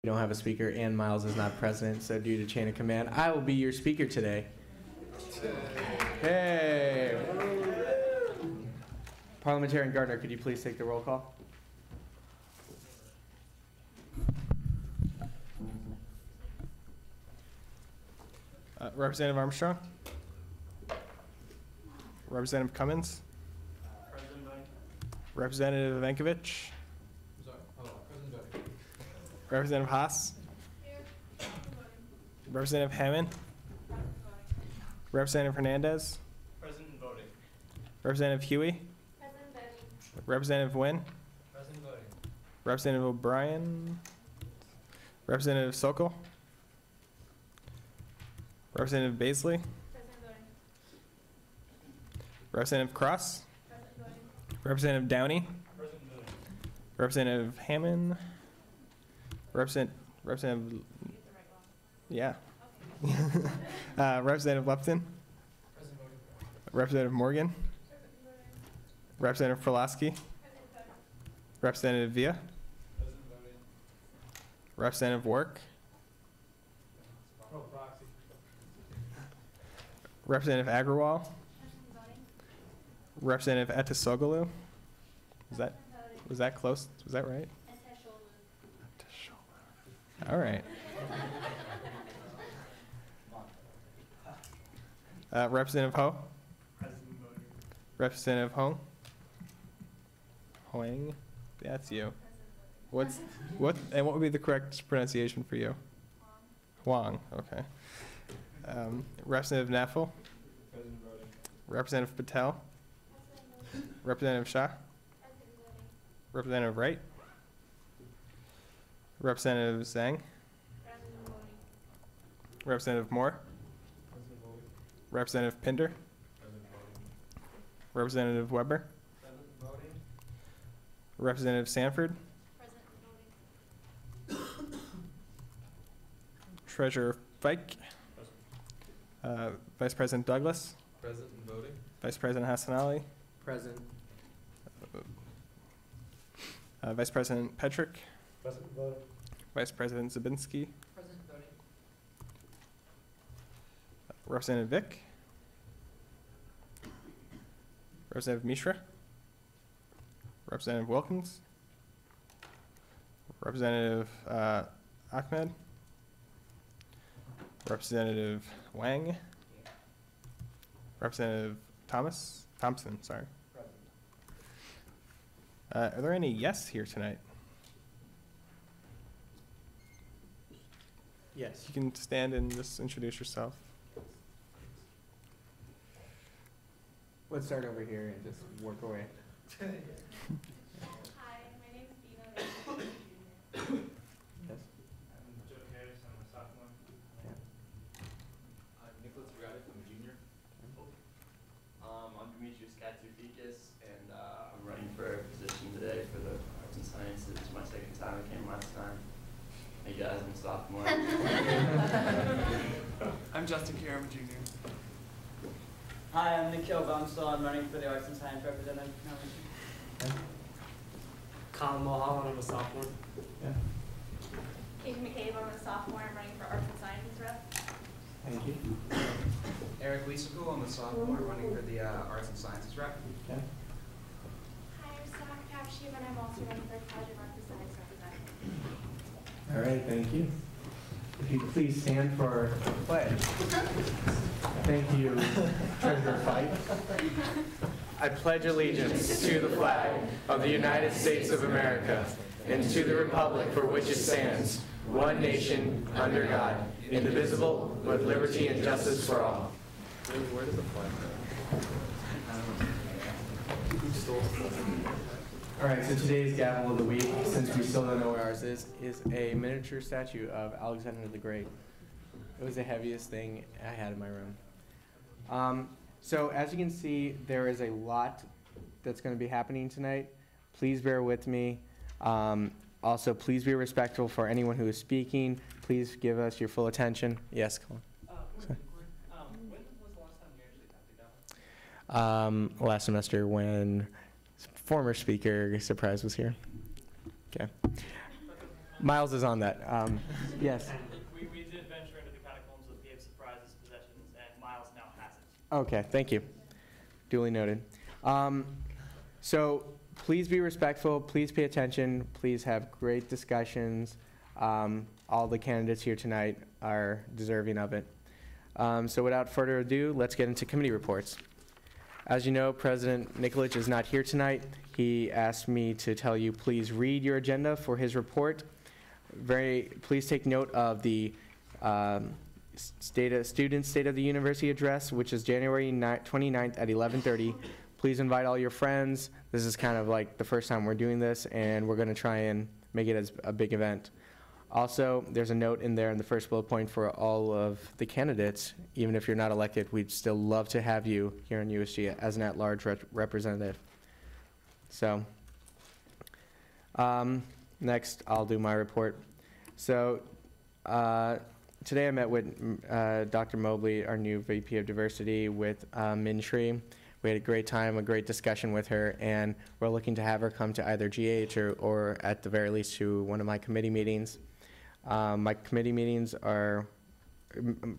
don't have a speaker, and Miles is not present, so due to chain of command, I will be your speaker today. Hey! Parliamentarian Gardner, could you please take the roll call? Representative Armstrong? Representative Cummins? President voting. Representative Vankovich? Sorry. President voting. Representative Haas? Here. Representative Hammond? Representative Hernandez? President voting. Representative Huey? President voting. Representative Nguyen? President voting. Representative O'Brien? Representative Sokol? Representative Baisley? President voting. Representative Cross? President voting. Representative Downey? President voting. Representative Hammond? Representative, Get the right one. yeah. Okay. Representative Lupton? President voting. Representative Morgan? President voting. Representative Frolowski? President voting. Representative Villa? President voting. Representative Work? Oh, proxy. Representative Agrawal? President voting. Representative Etasoglu? Was that President voting. close? Was that right? Etesholu. All right. Representative Ho? President voting. Representative Hong? Hoang? That's you. What would be the correct pronunciation for you? Huang. Okay. Representative Naffel? President voting. Representative Patel? President voting. Representative Shah? President voting. Representative Wright? Representative Zhang? President voting. Representative Moore? President voting. Representative Pinder? President voting. Representative Weber? President voting. Representative Sanford? President voting. Treasurer Fike? Vice President Douglas? President voting. Vice President Hassan Ali? Present. Vice President Petrick? President voting. Vice President Zabinski? President voting. Representative Vick? Representative Mishra? Representative Wilkins? Representative Ahmed? Representative Wang? Representative Thompson, sorry. President. Are there any yes here tonight? Yes. You can stand and just introduce yourself. Let's start over here and just work away. Hi, my name is Dina. Yes. I'm Joe Harris. I'm a sophomore. Yeah. I'm Nicholas Regatta, I'm a junior. I'm Demetrius Katsoufikis, and I'm running for a position today for the Arts and Sciences. It's my second time. I came last time. Hey guys, I'm a sophomore. I'm Justin Kerr, I'm a junior. Hi, I'm Nikhil Bamsal. I'm running for the Arts and Science Representative nomination. Colin Mulholland, I'm a sophomore. Yeah. Kate McCabe, I'm a sophomore. I'm running for Arts and Sciences Rep. Thank you. Eric Liesical, I'm a sophomore running for the Arts and Sciences Rep. Okay. Hi, I'm Samantha Kapshev, and I'm also running for College Arts and Science Representative. All right, thank you. If you could please stand for the pledge. Thank you, Treasurer Fike. I pledge allegiance to the flag of the United States of America and to the republic for which it stands, one nation, under God, indivisible, with liberty and justice for all. Where does the flag go? All right, so today's gavel of the week, since we still don't know where ours is a miniature statue of Alexander the Great. It was the heaviest thing I had in my room. So as you can see, there is a lot that's going to be happening tonight. Please bear with me. Also, please be respectful for anyone who is speaking. Please give us your full attention. Yes, Colin. When was the last time you actually tapped the gavel? Last semester when former speaker Surprise was here. Okay. Miles is on that. Yes. We did venture into the catacombs with Gabe's surprises possessions, and Miles now has it. Okay, thank you. Duly noted. So please be respectful, please pay attention, please have great discussions. All the candidates here tonight are deserving of it. So without further ado, let's get into committee reports. As you know, President Nikolic is not here tonight. He asked me to tell you, please read your agenda for his report. Please take note of the Student State of the University address, which is January 29th at 11:30. Please invite all your friends. This is kind of like the first time we're doing this, and we're going to try and make it as a big event. Also, there's a note in there in the first bullet point for all of the candidates. Even if you're not elected, we'd still love to have you here in USG as an at-large representative. So, next, I'll do my report. So, today I met with Dr. Mobley, our new VP of Diversity, with Min Shri. We had a great time, a great discussion with her, and we're looking to have her come to either GH or at the very least to one of my committee meetings. My committee meetings are,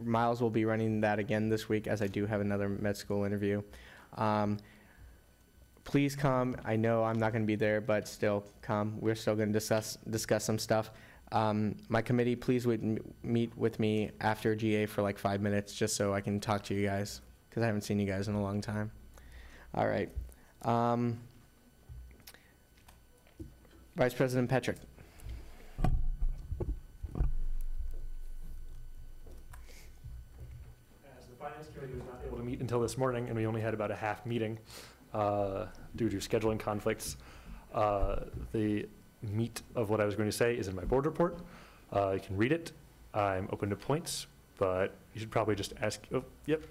Miles will be running that again this week, as I do have another med school interview. Please come. I know I'm not going to be there, but still come. We're still going to discuss some stuff. My committee, please meet with me after GA for like 5 minutes, just so I can talk to you guys, because I haven't seen you guys in a long time. All right. Vice President Petrick. As the Finance Committee was not able to meet until this morning, and we only had about a half meeting due to scheduling conflicts, the meat of what I was going to say is in my board report. You can read it. I'm open to points, but you should probably just ask. Oh, yep.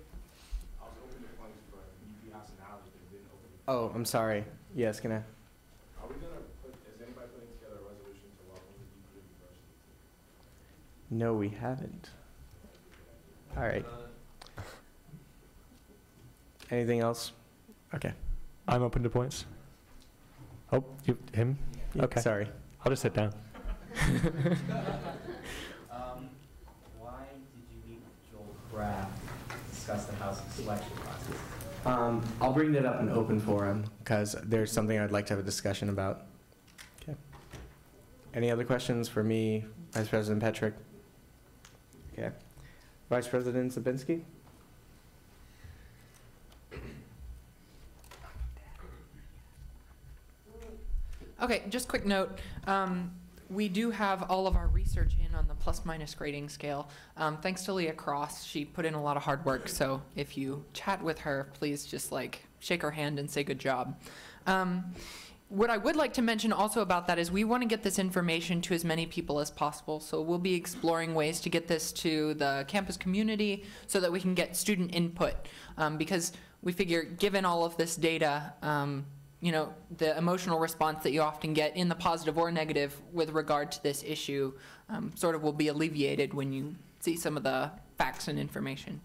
I was open to points, but you asked an hour, but didn't open to Oh, I'm sorry. Yes, Are we going to put, is anybody putting together a resolution to welcome the VP of Diversity? No, we haven't. All right. Anything else? Okay. I'm open to points. Oh, him? Okay. Sorry. I'll just sit down. Why did you meet with Joel Kraft to discuss the housing selection process? I'll bring that up in open forum, because there's something I'd like to have a discussion about. Okay. Any other questions for me, Vice President Petrick? Okay. Vice President Zabinski? Okay, just quick note. We do have all of our research in on the plus-minus grading scale. Thanks to Leah Cross, she put in a lot of hard work, so if you chat with her, please just shake her hand and say good job. What I would like to mention also about that is we want to get this information to as many people as possible, so we'll be exploring ways to get this to the campus community so that we can get student input, because we figure given all of this data, you know, the emotional response that you often get in the positive or negative with regard to this issue sort of will be alleviated when you see some of the facts and information.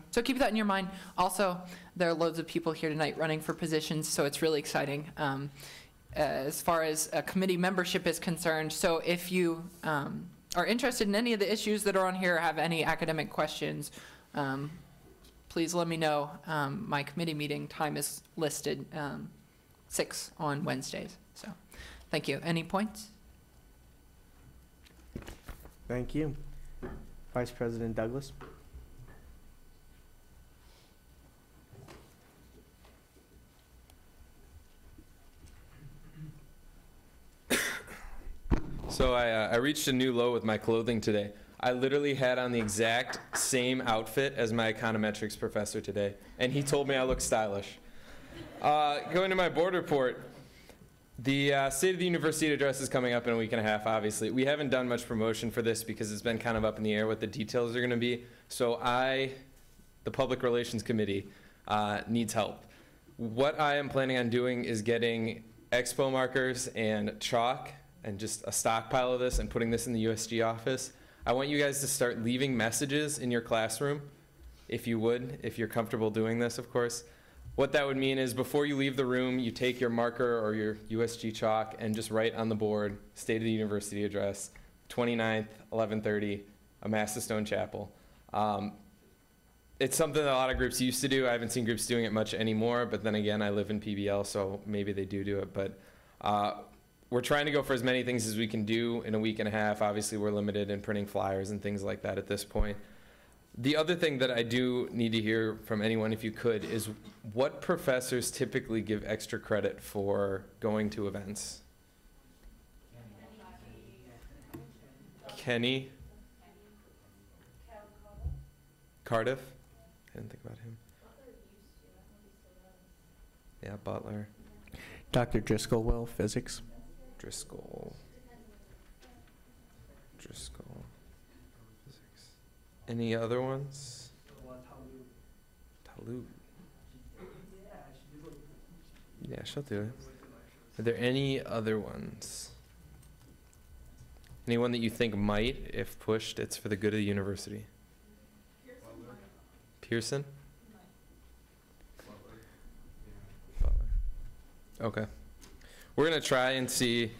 So keep that in your mind. Also, there are loads of people here tonight running for positions, so it's really exciting as far as committee membership is concerned. So if you are interested in any of the issues that are on here or have any academic questions, please let me know. My committee meeting time is listed 6 on Wednesdays. So thank you. Any points? Thank you. Vice President Douglas? So I reached a new low with my clothing today. I literally had on the exact same outfit as my econometrics professor today, and he told me I look stylish. Going to my board report, the State of the University address is coming up in a week and a half, obviously. We haven't done much promotion for this because it's been kind of up in the air what the details are going to be. So the Public Relations Committee, needs help. What I am planning on doing is getting expo markers and chalk and just a stockpile of this and putting this in the USG office. I want you guys to start leaving messages in your classroom, if you would, if you're comfortable doing this, of course. What that would mean is before you leave the room, you take your marker or your USG chalk and just write on the board, State of the University address, 29th, 11:30, Amasa Stone Chapel. It's something that a lot of groups used to do. I haven't seen groups doing it much anymore, but then again, I live in PBL, so maybe they do it. But we're trying to go for as many things as we can do in a week and a half. Obviously, we're limited in printing flyers and things like that at this point. The other thing that I do need to hear from anyone, if you could, is what professors typically give extra credit for going to events? Kenny? Cardiff? I didn't think about him. Yeah, Butler. Dr. Driscoll will, physics. Driscoll. Physics. Any other ones? Talou. Yeah, she'll do it. Are there any other ones? Anyone that you think might, if pushed, it's for the good of the university? Pearson? Butler. Okay. We're going to try and see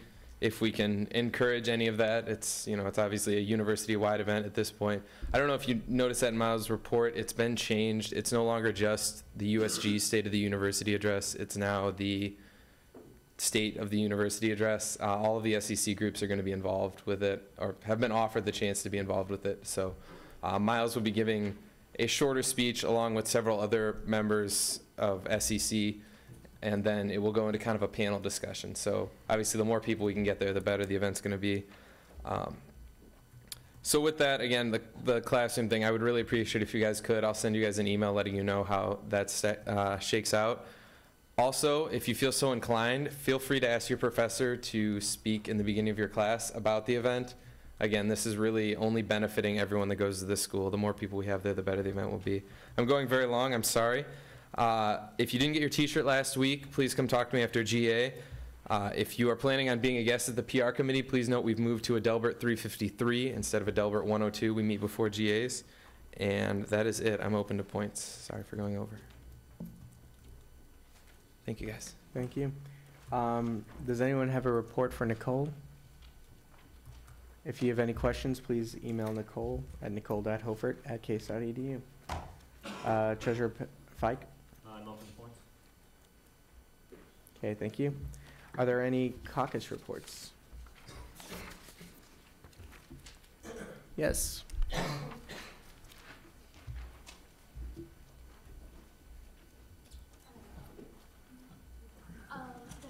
if we can encourage any of that. It's, it's obviously a university-wide event at this point. I don't know if you noticed that in Miles' report. It's been changed. It's no longer just the USG State of the University address. It's now the State of the University address. All of the SEC groups are going to be involved with it, or have been offered the chance to be involved with it. So Miles will be giving a shorter speech along with several other members of SEC, and then it will go into kind of a panel discussion. So obviously the more people we can get there, the better the event's going to be. So with that, again, the classroom thing, I would really appreciate if you guys could. I'll send you guys an email letting you know how that shakes out. Also, if you feel so inclined, feel free to ask your professor to speak in the beginning of your class about the event. Again, this is really only benefiting everyone that goes to this school. The more people we have there, the better the event will be. I'm going very long, I'm sorry. If you didn't get your t-shirt last week, please come talk to me after GA. If you are planning on being a guest at the PR committee, please note we've moved to a Delbert 353 instead of a Delbert 102. We meet before GAs. And that is it. I'm open to points. Sorry for going over. Thank you, guys. Thank you. Does anyone have a report for Nicole? If you have any questions, please email Nicole at nicole.hofert@case.edu. Treasurer Fike? No points. Okay, thank you. Are there any caucus reports? Yes. The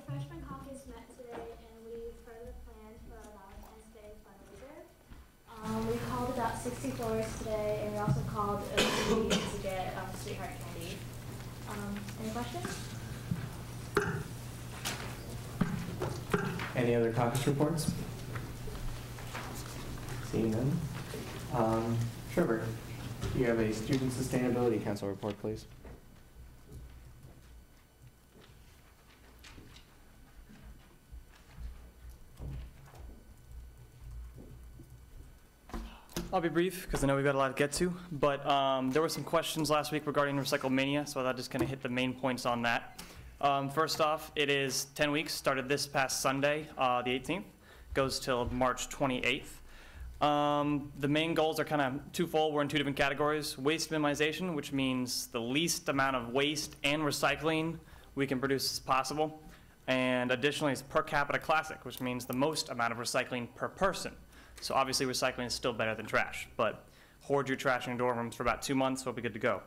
freshman caucus met today, and we further planned for a Valentine's Day fundraiser. We called about 60 floors today, and we also called OC to get sweetheart candy. Any questions? Any other caucus reports? Seeing none. Trevor, you have a Student Sustainability Council report, please. I'll be brief because I know we've got a lot to get to, but there were some questions last week regarding Recyclemania, so I'll just kind of hit the main points on that. First off, it is 10 weeks, started this past Sunday, the 18th, goes till March 28th. The main goals are kind of twofold. We're in two different categories. Waste minimization, which means the least amount of waste and recycling we can produce as possible. And additionally, it's per capita classic, which means the most amount of recycling per person. So obviously recycling is still better than trash, but hoard your trash in your dorm rooms for about 2 months, we'll be good to go.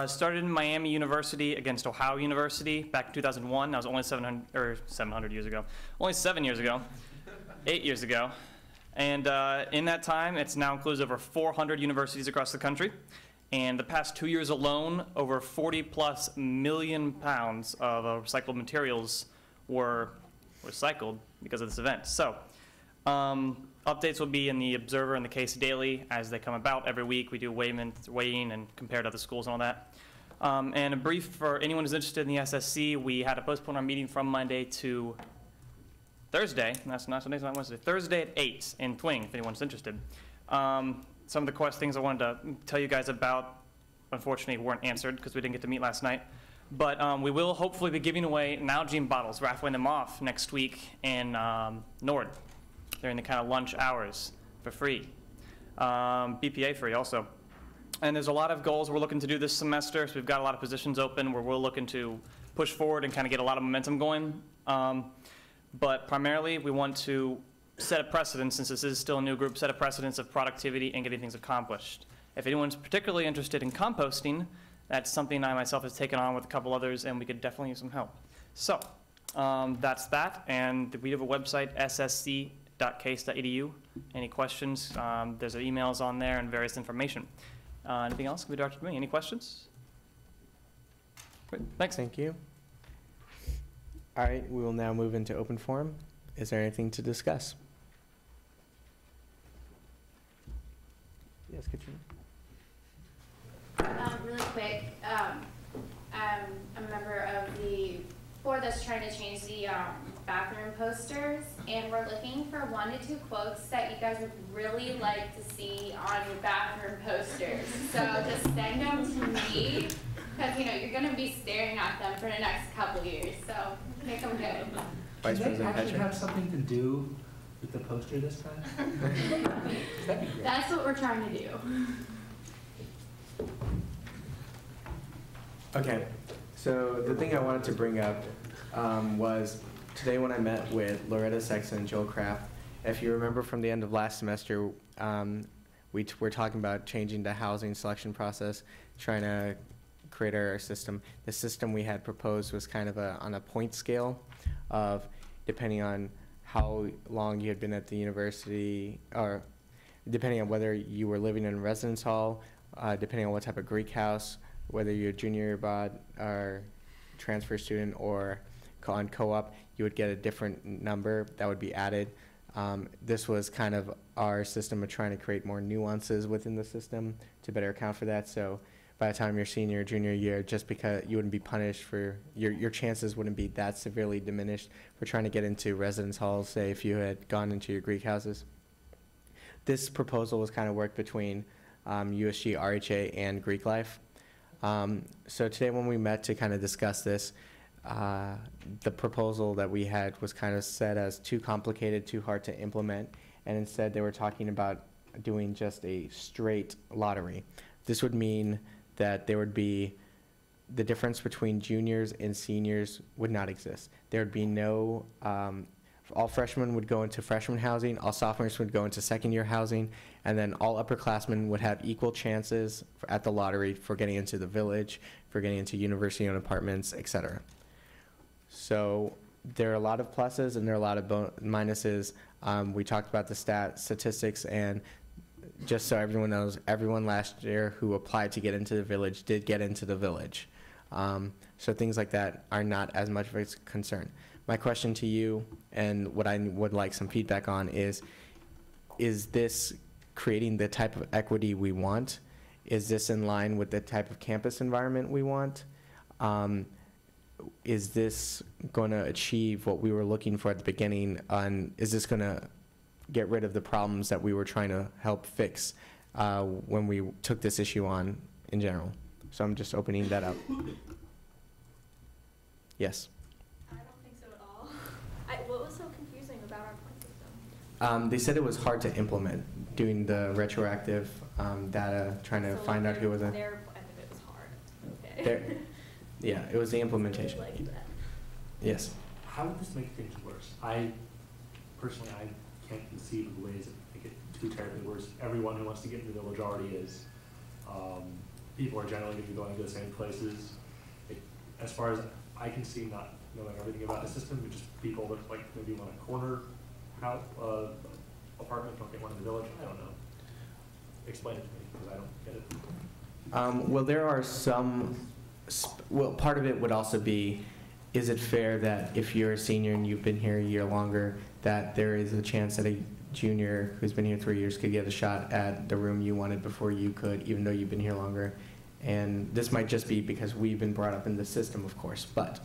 Started in Miami University against Ohio University back in 2001. That was only 700 years ago. Only 7 years ago, 8 years ago. And in that time, it's now includes over 400 universities across the country. And the past 2 years alone, over 40+ million pounds of recycled materials were recycled because of this event. So updates will be in the Observer and the Case Daily as they come about. Every week we do weigh-in and compare to other schools and all that. And a brief for anyone who's interested in the SSC, we had to postpone our meeting from Monday to Thursday. That's not Wednesday. Thursday at 8 in Twing, if anyone's interested. Some of the things I wanted to tell you guys about unfortunately weren't answered because we didn't get to meet last night. But we will hopefully be giving away Nalgene bottles, raffling them off next week in Nord during the kind of lunch hours for free. BPA free also. And there's a lot of goals we're looking to do this semester, so we've got a lot of positions open where we're looking to push forward and kind of get a lot of momentum going. But primarily, we want to set a precedent, since this is still a new group, set a precedence of productivity and getting things accomplished. If anyone's particularly interested in composting, that's something I myself has taken on with a couple others, and we could definitely use some help. So that's that, and we have a website, ssc.case.edu. Any questions? There's emails on there and various information. Anything else can be directed to me? Any questions? Great, thanks. Thank you. All right, we will now move into open forum. Is there anything to discuss? Yes, Katrina. Really quick, I'm a member of the board that's trying to change the bathroom posters, and we're looking for 1 to 2 quotes that you guys would really like to see on your bathroom posters. So just send them to me, because you're going to be staring at them for the next couple years. So make them good. Does that actually have something to do with the poster this time? That's what we're trying to do. Okay, so the thing I wanted to bring up was today when I met with Loretta Sexton and Joel Kraft. If you remember from the end of last semester, we were talking about changing the housing selection process, trying to create our system. The system we had proposed was kind of on a point scale of depending on how long you had been at the university, or depending on whether you were living in a residence hall, depending on what type of Greek house, whether you're a junior bod or transfer student or on co-op, you would get a different number that would be added. This was kind of our system of trying to create more nuances within the system to better account for that. So by the time you're senior or junior year, just because you wouldn't be punished for, your chances wouldn't be that severely diminished for trying to get into residence halls, say if you had gone into your Greek houses. This proposal was kind of worked between USG, RHA, and Greek Life. So today when we met to kind of discuss this, the proposal that we had was kind of set as too complicated, too hard to implement, and instead they were talking about doing just a straight lottery. This would mean that there would be, the difference between juniors and seniors would not exist. There would be no, all freshmen would go into freshman housing, all sophomores would go into second year housing, and then all upperclassmen would have equal chances at the lottery for getting into the village, for getting into university-owned apartments, etc. So there are a lot of pluses and there are a lot of minuses. We talked about the statistics, and just so everyone knows, everyone last year who applied to get into the village did get into the village. So things like that are not as much of a concern. My question to you, and what I would like some feedback on, is this creating the type of equity we want? Is this in line with the type of campus environment we want? Is this going to achieve what we were looking for at the beginning? Is this going to get rid of the problems that we were trying to help fix when we took this issue on in general? So I'm just opening that up. Yes? I don't think so at all. What was so confusing about our point system? They said it was hard to implement, doing the retroactive data, trying to find out who was a... Their end of it was hard. Okay. Yeah, it was the implementation. Really like that. Yes. How would this make things worse? Personally, I can't conceive of ways that make it too terribly worse. Everyone who wants to get into the village already is. People are generally going to be going to the same places. As far as I can see, not knowing everything about the system, but just people that like maybe want a corner house, apartment, don't get one in the village. I don't know. Explain it to me, because I don't get it. Well, there are some, well, part of it would also be, is it fair that if you're a senior and you've been here a year longer, that there is a chance that a junior who's been here 3 years could get a shot at the room you wanted before you could, even though you've been here longer? And this might just be because we've been brought up in the system, of course, but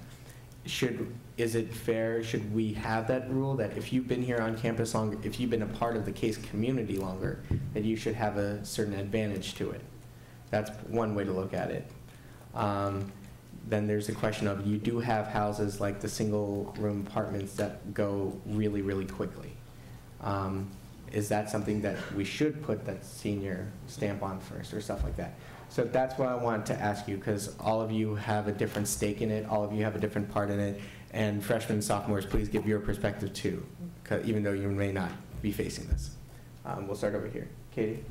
is it fair, should we have that rule that if you've been here on campus longer, if you've been a part of the case community longer, that you should have a certain advantage to it? That's one way to look at it. Then there's the question of, you do have houses like the single room apartments that go really, really quickly. Is that something that we should put that senior stamp on first or stuff like that? So that's what I wanted to ask you, because all of you have a different stake in it, all of you have a different part in it, and freshmen and sophomores, please give your perspective too, even though you may not be facing this. We'll start over here. Katie?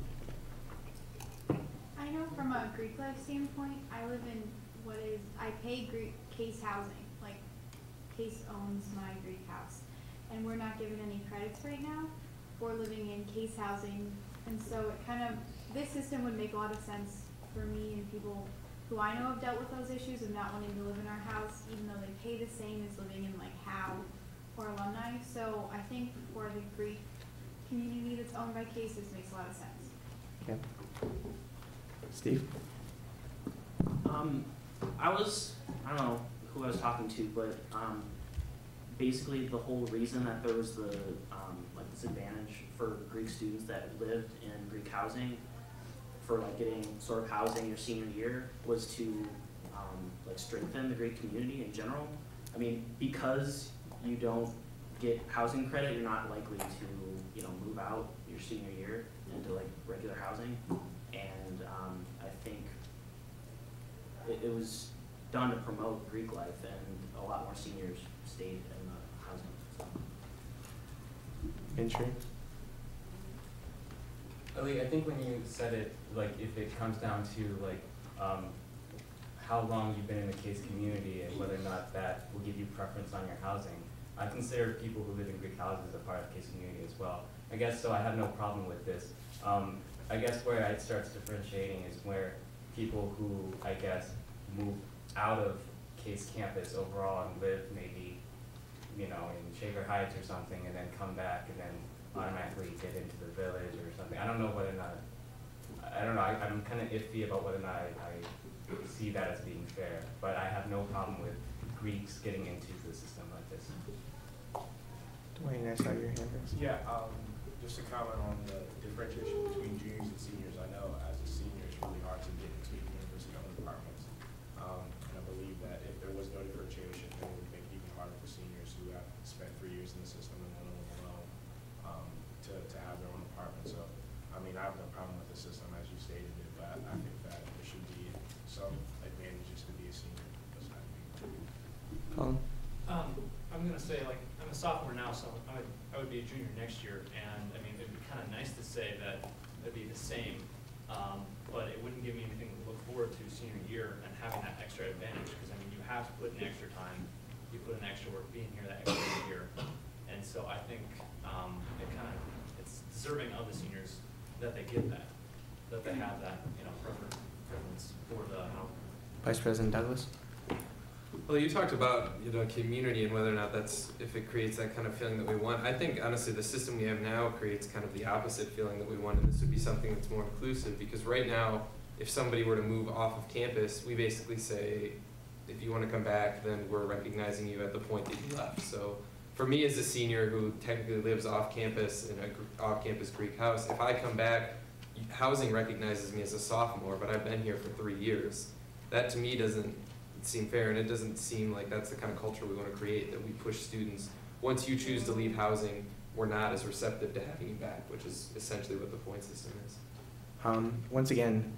I know from a Greek life standpoint, I live in I pay Greek Case housing, like Case owns my Greek house, and we're not given any credits right now for living in Case housing, and so this system would make a lot of sense for me and people who I know have dealt with those issues of not wanting to live in our house, even though they pay the same as living in like Howe or alumni. So I think for the Greek community that's owned by Case, this makes a lot of sense. Okay. Steve? I don't know who I was talking to, but basically the whole reason that there was the like disadvantage for Greek students that lived in Greek housing for like getting sort of housing your senior year was to like strengthen the Greek community in general. I mean, because you don't get housing credit, you're not likely to move out your senior year into like regular housing, and I think it was done to promote Greek life, and a lot more seniors stayed in the housing. So. Insurance? I think when you said it, like if it comes down to like how long you've been in the Case community and whether or not that will give you preference on your housing, I consider people who live in Greek houses a part of the Case community as well. I guess so. I have no problem with this. I guess where it starts differentiating is where people who I guess move out of Case campus overall and live maybe in Shaker Heights or something, and then come back and then automatically get into the village or something. I don't know whether or not, I'm kind of iffy about whether or not I see that as being fair, but I have no problem with Greeks getting into the system like this. Dwayne, I saw your hand raised. Yeah, just to comment on the differentiation between juniors and seniors. I know as a senior it's really hard to get into university-owned apartments. And I believe that if there was no differentiation, then it would make it even harder for seniors who have spent 3 years in the system and want to live alone to have their own apartment. So, I mean, I have no problem with the system as you stated it, but I think that there should be some advantages to be a senior. Colin? I'm going to say, like, I'm a sophomore now, so I would be a junior next year, and I mean, it'd be kind of nice to say that it'd be the same, but it wouldn't give me anything to look forward to senior year and having that extra advantage, because I mean, you have to put in extra time, you put in extra work being here that extra year, and so I think it's deserving of the seniors that they get that they have that preference for the Vice President Douglas? Well, you talked about community and whether or not if it creates that kind of feeling that we want. I think honestly the system we have now creates kind of the opposite feeling that we want, and this would be something that's more inclusive, because right now if somebody were to move off of campus, we basically say if you want to come back, then we're recognizing you at the point that you left. So for me as a senior who technically lives off campus in an off-campus Greek house, if I come back, housing recognizes me as a sophomore, but I've been here for 3 years. That to me doesn't seem fair, and it doesn't seem like that's the kind of culture we want to create, that we push students. Once you choose to leave housing, we're not as receptive to having you back, which is essentially what the point system is. Once again,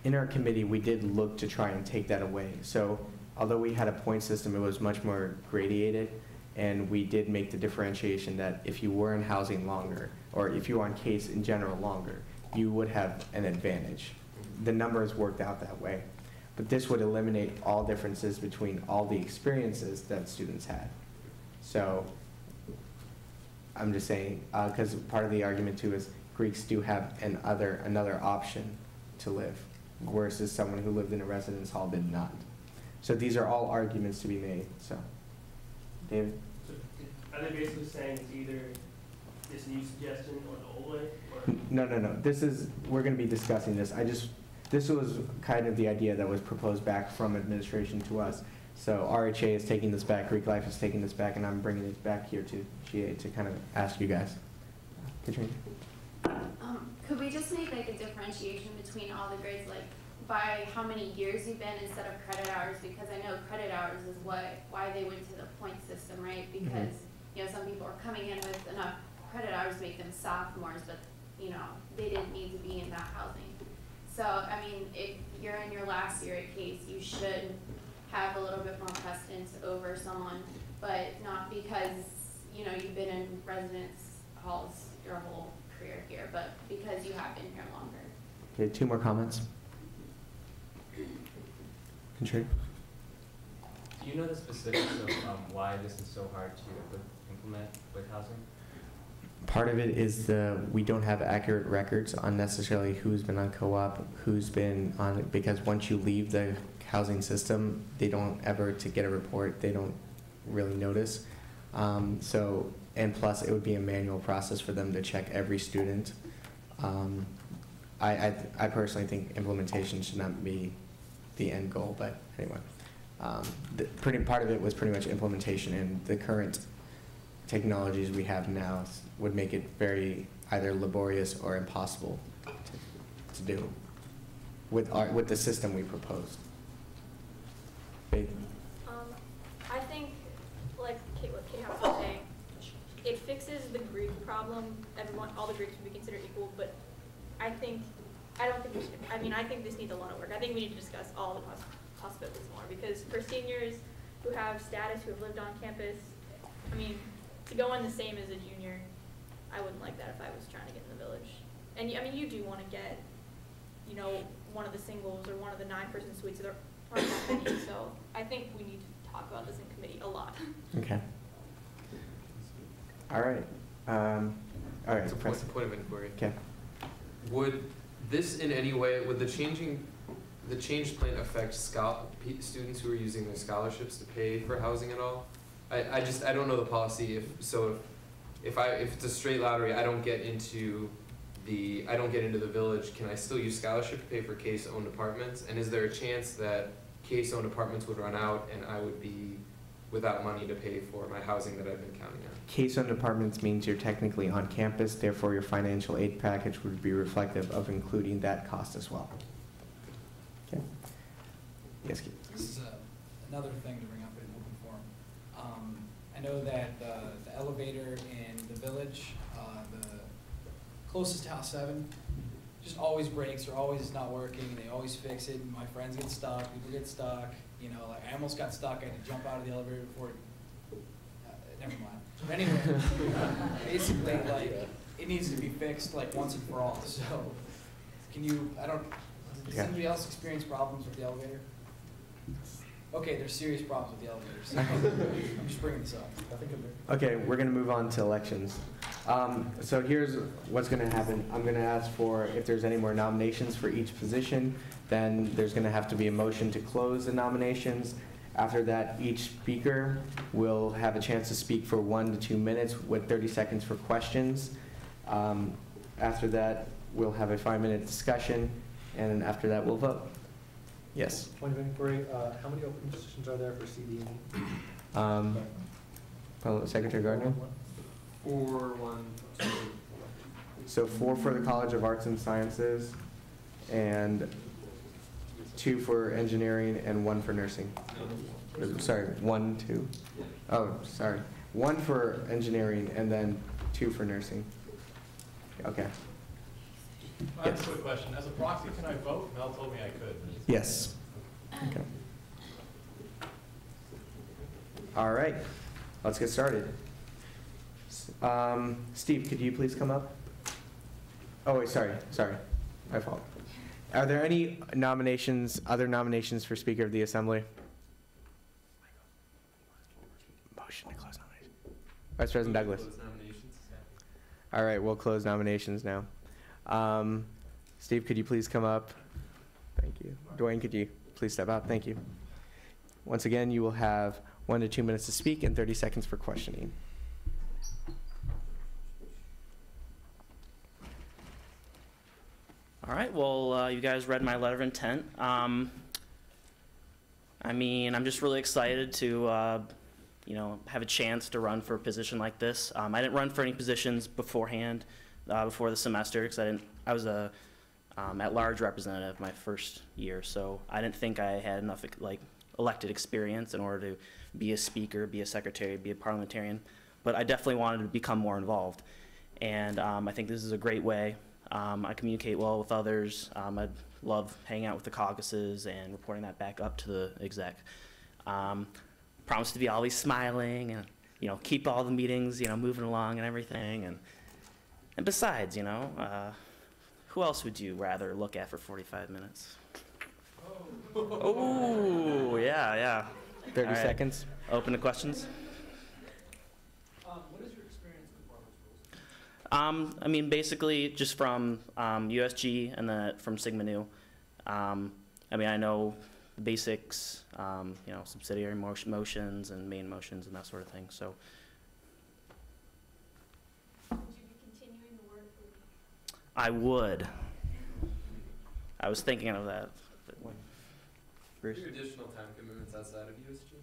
in our committee, we did look to try and take that away. So although we had a point system, it was much more gradated, and we did make the differentiation that if you were in housing longer, or if you were on Case in general longer, you would have an advantage. The numbers worked out that way. But this would eliminate all differences between all the experiences that students had. So I'm just saying, because part of the argument too is Greeks do have another option to live, versus someone who lived in a residence hall did not. So these are all arguments to be made. So, David? So are they basically saying it's either this new suggestion or the old way? Or? No. We're going to be discussing this. This was kind of the idea that was proposed back from administration to us. So RHA is taking this back, Greek Life is taking this back, and I'm bringing it back here to GA to kind of ask you guys. Katrina? Could we just make like a differentiation between all the grades, like by how many years you've been instead of credit hours, because I know credit hours is why they went to the point system, right? Because you know, some people are coming in with enough credit hours to make them sophomores, but you know, they didn't need to be in that housing. So I mean, if you're in your last year at Case, you should have a little bit more precedence over someone, but not because you know you've been in residence halls your whole career here, but because you have been here longer. Okay, 2 more comments. Contribute. Do you know the specifics of why this is so hard to implement with housing? Part of it is we don't have accurate records on necessarily who's been on co-op, who's been on, because once you leave the housing system, they don't ever, to get a report, they don't really notice. And plus it would be a manual process for them to check every student. I personally think implementation should not be the end goal, but anyway. Part of it was pretty much implementation, and the current technologies we have now would make it very either laborious or impossible to do with the system we proposed. I think, like what Kate House was saying, it fixes the Greek problem. All the Greeks would be considered equal, but I think this needs a lot of work. I think we need to discuss all the possibilities more, because for seniors who have status, who have lived on campus, I mean, to go in the same as a junior, I wouldn't like that if I was trying to get in the village. And I mean, you do want to get, you know, one of the singles or one of the 9-person suites. There aren't that many, so I think we need to talk about this in committee a lot. Okay. All right. All right. It's a point of inquiry. Okay. Would this in any way, would the changed plan affect students who are using their scholarships to pay for housing at all? I don't know the policy. If it's a straight lottery, I don't get into the village, can I still use scholarship to pay for Case-owned apartments? And is there a chance that Case-owned apartments would run out and I would be without money to pay for my housing that I've been counting on? Case-owned apartments means you're technically on campus, therefore your financial aid package would be reflective of including that cost as well. Okay. Yes, Keith. This is another thing to bring up in open forum. I know that the elevator in the village, the closest to House 7, just always breaks or always is not working. They always fix it. My friends get stuck. People get stuck. You know, like I almost got stuck. I had to jump out of the elevator before. Never mind. But anyway, basically, like it needs to be fixed like once and for all. So, can you? Does anybody else experience problems with the elevator? Okay, there's serious problems with the elevators. I'm just bringing this up. Okay, we're going to move on to elections. So here's what's going to happen. I'm going to ask for if there's any more nominations for each position. Then there's going to have to be a motion to close the nominations. After that, each speaker will have a chance to speak for 1 to 2 minutes with 30 seconds for questions. After that, we'll have a 5-minute discussion, and then after that, we'll vote. Yes. Point of inquiry, how many open positions are there for CD&E? Secretary Gardner? 4, 1, 2. So 4 for the College of Arts and Sciences, and 2 for engineering, and 1 for nursing. Sorry, 1, 2. Oh, sorry. 1 for engineering, and then 2 for nursing. Okay. I have a quick question. As a proxy, can I vote? Mel told me I could. Yes. Okay. All right. Let's get started. Steve, could you please come up? Oh, wait, sorry. My fault. Are there any other nominations for Speaker of the Assembly? Motion to close nominations. Vice President Douglas. All right, we'll close nominations now. Steve, could you please come up? Thank you. Dwayne, could you please step up? Thank you. Once again, you will have 1 to 2 minutes to speak and 30 seconds for questioning. All right, well, you guys read my letter of intent. I mean, I'm just really excited to, have a chance to run for a position like this. I didn't run for any positions beforehand, before the semester, because I was a at-large representative my first year, so I didn't think I had enough like elected experience in order to be a speaker, be a secretary, be a parliamentarian, but I definitely wanted to become more involved. And I think this is a great way. I communicate well with others. I love hanging out with the caucuses and reporting that back up to the exec. Promise to be always smiling and, you know, keep all the meetings, you know, moving along and everything. And besides, you know, who else would you rather look at for 45 minutes? Oh, yeah, yeah. 30 All right. seconds. Open to questions. What is your experience with Robert's rules? I mean, basically just from USG and then from Sigma Nu. I mean, I know the basics, you know, subsidiary motions and main motions and that sort of thing. So. Would you be continuing the word of the week? I would. I was thinking of that. Bruce? What are your additional time commitments outside of USG?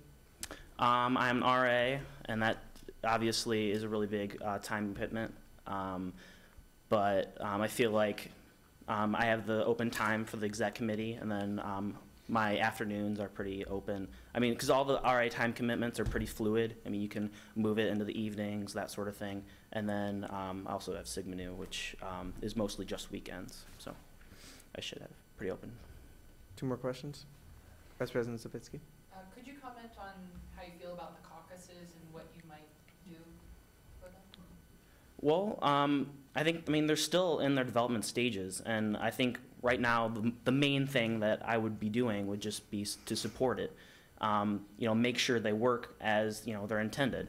I'm an RA, and that obviously is a really big time commitment. But I feel like I have the open time for the exec committee, and then my afternoons are pretty open. I mean, because all the RA time commitments are pretty fluid. I mean, you can move it into the evenings, that sort of thing. And then I also have Sigma Nu, which is mostly just weekends. So I should have pretty open. 2 more questions. Vice President Zapitsky. Could you comment on how you feel about the caucuses and what you might do for them? Well, I think, I mean, they're still in their development stages, and I think right now the main thing that I would be doing would just be to support it. You know, make sure they work as, you know, they're intended.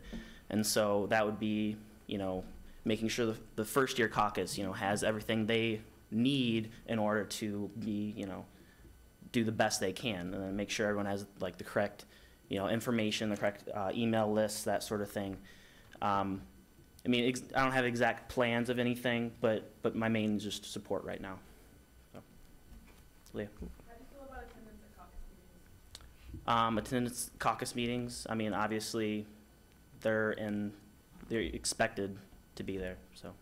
And so that would be, you know, making sure the first year caucus, you know, has everything they need in order to be, you know, do the best they can, and then make sure everyone has like the correct, you know, information, the correct email lists, that sort of thing. I mean, I don't have exact plans of anything, but my main is just support right now. So, Leah. How do you feel about attendance at caucus meetings? Attendance caucus meetings. I mean, obviously, they're expected to be there, so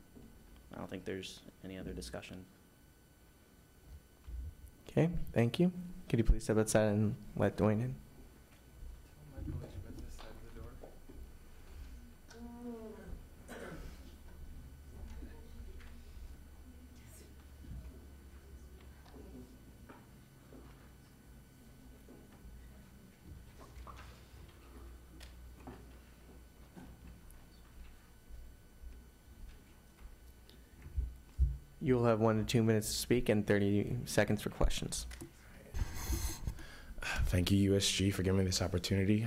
I don't think there's any other discussion. Okay, thank you. Could you please step outside and let Dwayne in? You'll have 1 to 2 minutes to speak and 30 seconds for questions. Thank you, USG, for giving me this opportunity.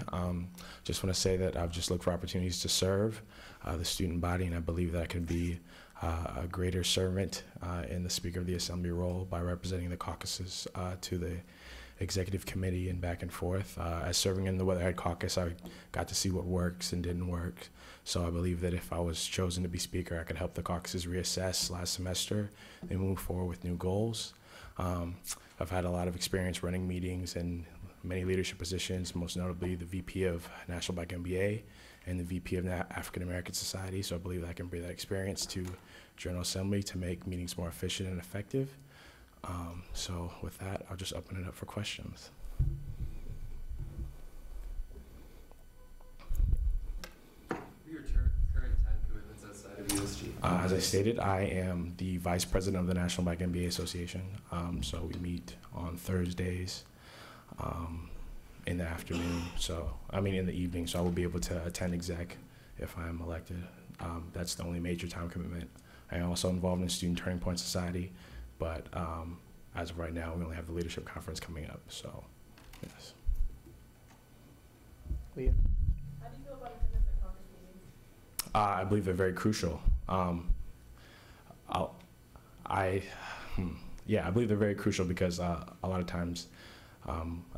Just want to say that I've just looked for opportunities to serve the student body, and I believe that I can be a greater servant in the Speaker of the Assembly role by representing the caucuses to the executive committee and back and forth. As serving in the Weatherhead Caucus, I got to see what works and didn't work. So I believe that if I was chosen to be Speaker, I could help the caucuses reassess last semester and move forward with new goals. I've had a lot of experience running meetings and many leadership positions, most notably the VP of National Black MBA and the VP of African American Society. So I believe that I can bring that experience to General Assembly to make meetings more efficient and effective. So with that, I'll just open it up for questions. As I stated, I am the Vice President of the National Black MBA Association. So we meet on Thursdays in the afternoon. So, I mean in the evening, so I will be able to attend exec if I'm elected. That's the only major time commitment. I am also involved in Student Turning Point Society, but as of right now, we only have the leadership conference coming up, so yes. Leah? How do you feel about attendance at caucus meetings? I believe they're very crucial. Yeah, I believe they're very crucial because a lot of times,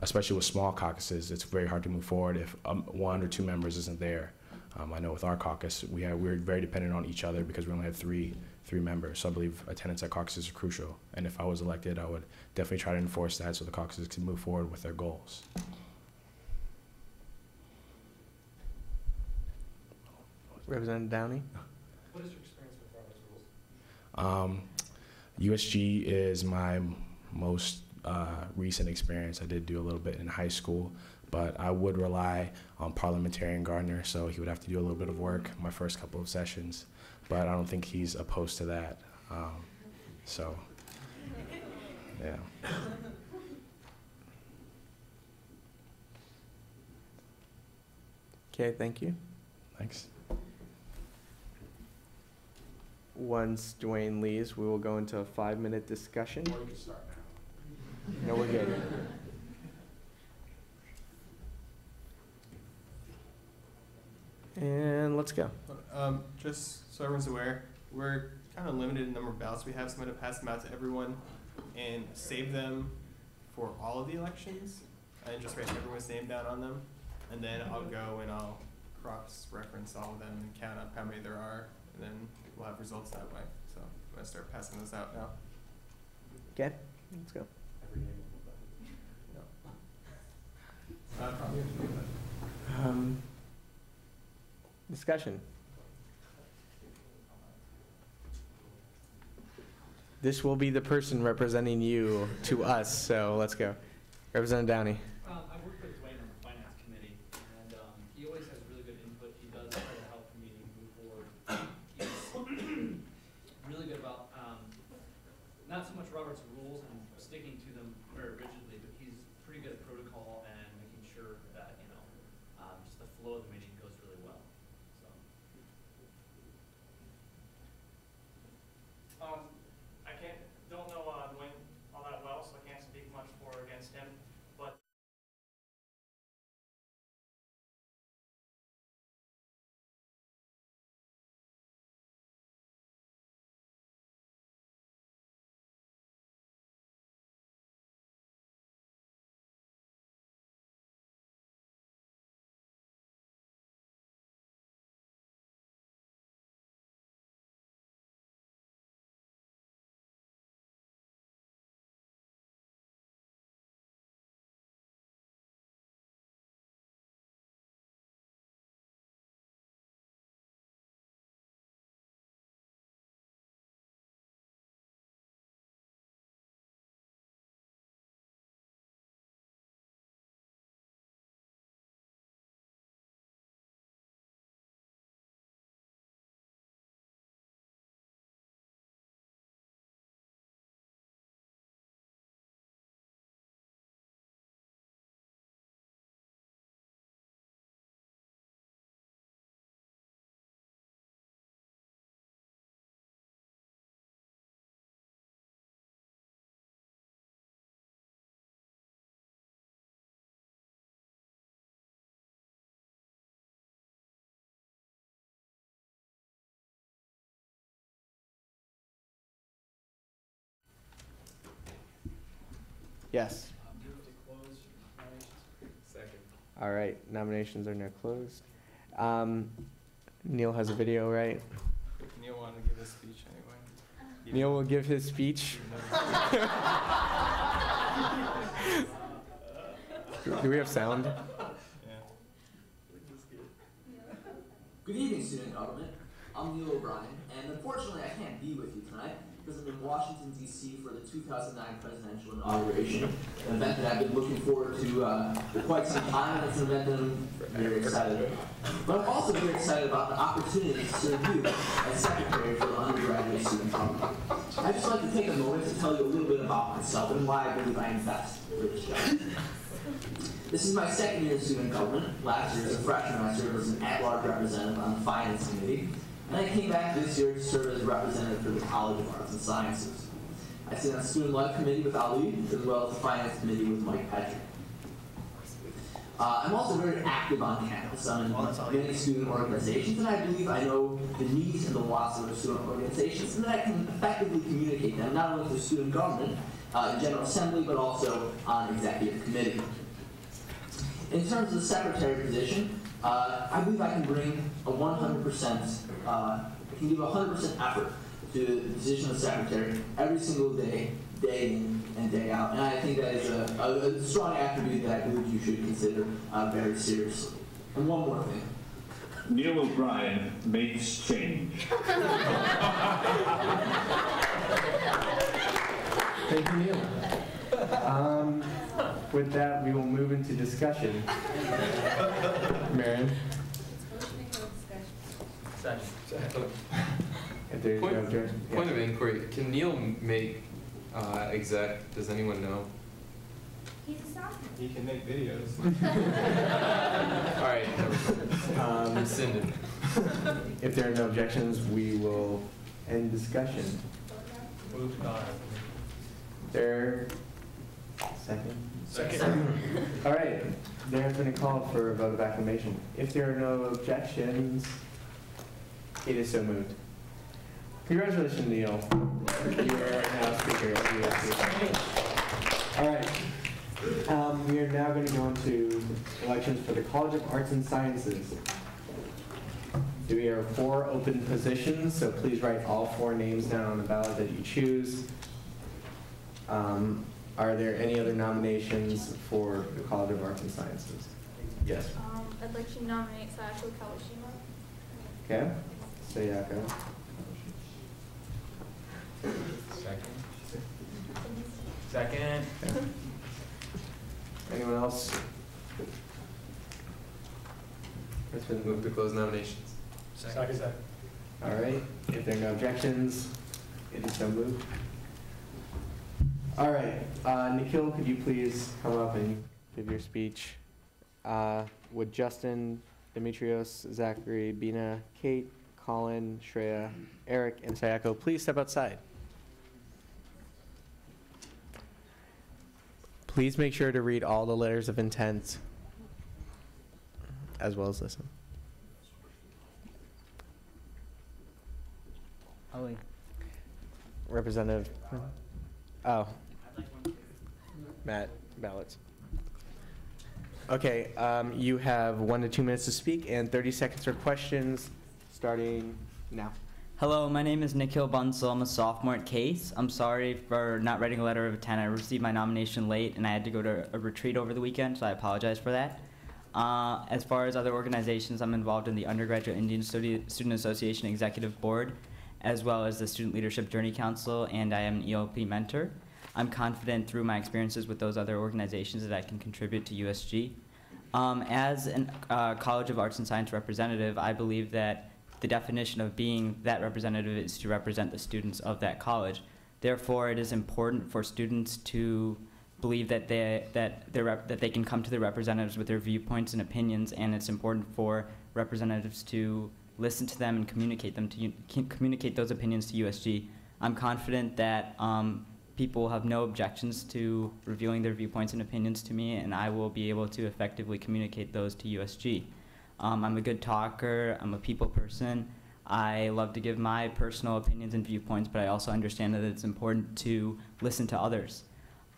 especially with small caucuses, it's very hard to move forward if 1 or 2 members isn't there. I know with our caucus, we're very dependent on each other because we only have three members. So I believe attendance at caucuses is crucial. And if I was elected, I would definitely try to enforce that so the caucuses can move forward with their goals. Representative Downey? What is your experience with Robert's rules? USG is my most recent experience. I did do a little bit in high school, but I would rely on Parliamentarian Gardner, so he would have to do a little bit of work my first couple of sessions, but I don't think he's opposed to that. So, yeah. Okay, thank you. Thanks. Once Dwayne leaves, we will go into a 5-minute discussion. Or you can start now. No, we're good. And let's go. Just so everyone's aware, we're kind of limited in the number of ballots we have, so I'm going to pass them out to everyone and save them for all of the elections and just write everyone's name down on them. And then I'll go and I'll cross-reference all of them and count up how many there are, and then we'll have results that way. So I'm going to start passing those out now. Okay, let's go. Discussion. This will be the person representing you to us, so let's go. Representative Downey. I work with Dwayne on the finance committee, and he always has really good input. He does try to help me move forward. He's really good about not so much Robert's rules and sticking to them very rigidly, but he's pretty good at protocol and making sure that, you know, just the flow of the meeting goes really well. So. I don't know Dwayne all that well, so I can't speak much for or against him, but Yes. move to close nominations. Second. All right, nominations are now closed. Neil has a video, right? Neil wanted to give a speech anyway. Neil will give his speech. Do we have sound? Good evening, student government. I'm Neil O'Brien, and unfortunately I can't be with you tonight because I'm in Washington, D.C. for the 2009 presidential inauguration, an event that I've been looking forward to for quite some time, and it's an event that I'm very excited about. But I'm also very excited about the opportunity to serve you as Secretary for the Undergraduate Student Government. I'd just like to take a moment to tell you a little bit about myself and why I believe I am best for this job. This is my second year in student government. Last year as a freshman, I served as an at-large representative on the Finance Committee, and I came back this year to serve as a representative for the College of Arts and Sciences. I sit on the Student Life Committee with Ali, as well as the Finance Committee with Mike Patrick. I'm also very active on campus. I'm in many student organizations, and I believe I know the needs and the wants of the student organizations, and that I can effectively communicate them, not only to student government, in General Assembly, but also on executive committee. In terms of the secretary position, I believe I can bring a 100%, I can give 100% effort to the position of secretary every single day, day in and day out. And I think that is a strong attribute that I believe you should consider very seriously. And one more thing. Neil O'Brien makes change. Thank you, Neil. With that, we will move into discussion. Marion? If there's no objection. Point of inquiry, can Neil make exec, does anyone know? He's a sophomore. He can make videos. All right, rescinded. If there are no objections, we will end discussion. Move to There, second? Second. All right, there has been a call for a vote of acclamation. If there are no objections, it is so moved. Congratulations, Neil. You are now speaker at USC. All right. We are now going to go into elections for the College of Arts and Sciences. We have 4 open positions, so please write all 4 names down on the ballot that you choose. Are there any other nominations for the College of Arts and Sciences? Yes. I'd like to nominate Sayako Kawashima. Okay. Sayako. Second. Okay. Anyone else? It's been moved to close nominations. Second. All right. If there are no objections, it is so moved. All right. Nikhil, could you please come up and give your speech? Would Justin, Demetrios, Zachary, Bina, Kate, Colin, Shreya, Eric, and Sayako please step outside? Please make sure to read all the letters of intent as well as listen. Ollie. Representative. Oh. Matt, ballots. Okay, you have 1 to 2 minutes to speak and 30 seconds for questions, starting now. Hello, my name is Nikhil Bansal. I'm a sophomore at Case. I'm sorry for not writing a letter of intent. I received my nomination late and I had to go to a retreat over the weekend, so I apologize for that. As far as other organizations, I'm involved in the Undergraduate Indian Student Association Executive Board, as well as the Student Leadership Journey Council, and I am an ELP mentor. I'm confident through my experiences with those other organizations that I can contribute to USG. As a College of Arts and Science representative, I believe that the definition of being that representative is to represent the students of that college. Therefore, it is important for students to believe that they can come to their representatives with their viewpoints and opinions, and it's important for representatives to listen to them and communicate those opinions to USG. I'm confident that people will have no objections to revealing their viewpoints and opinions to me, and I will be able to effectively communicate those to USG. I'm a good talker, I'm a people person. I love to give my personal opinions and viewpoints, but I also understand that it's important to listen to others.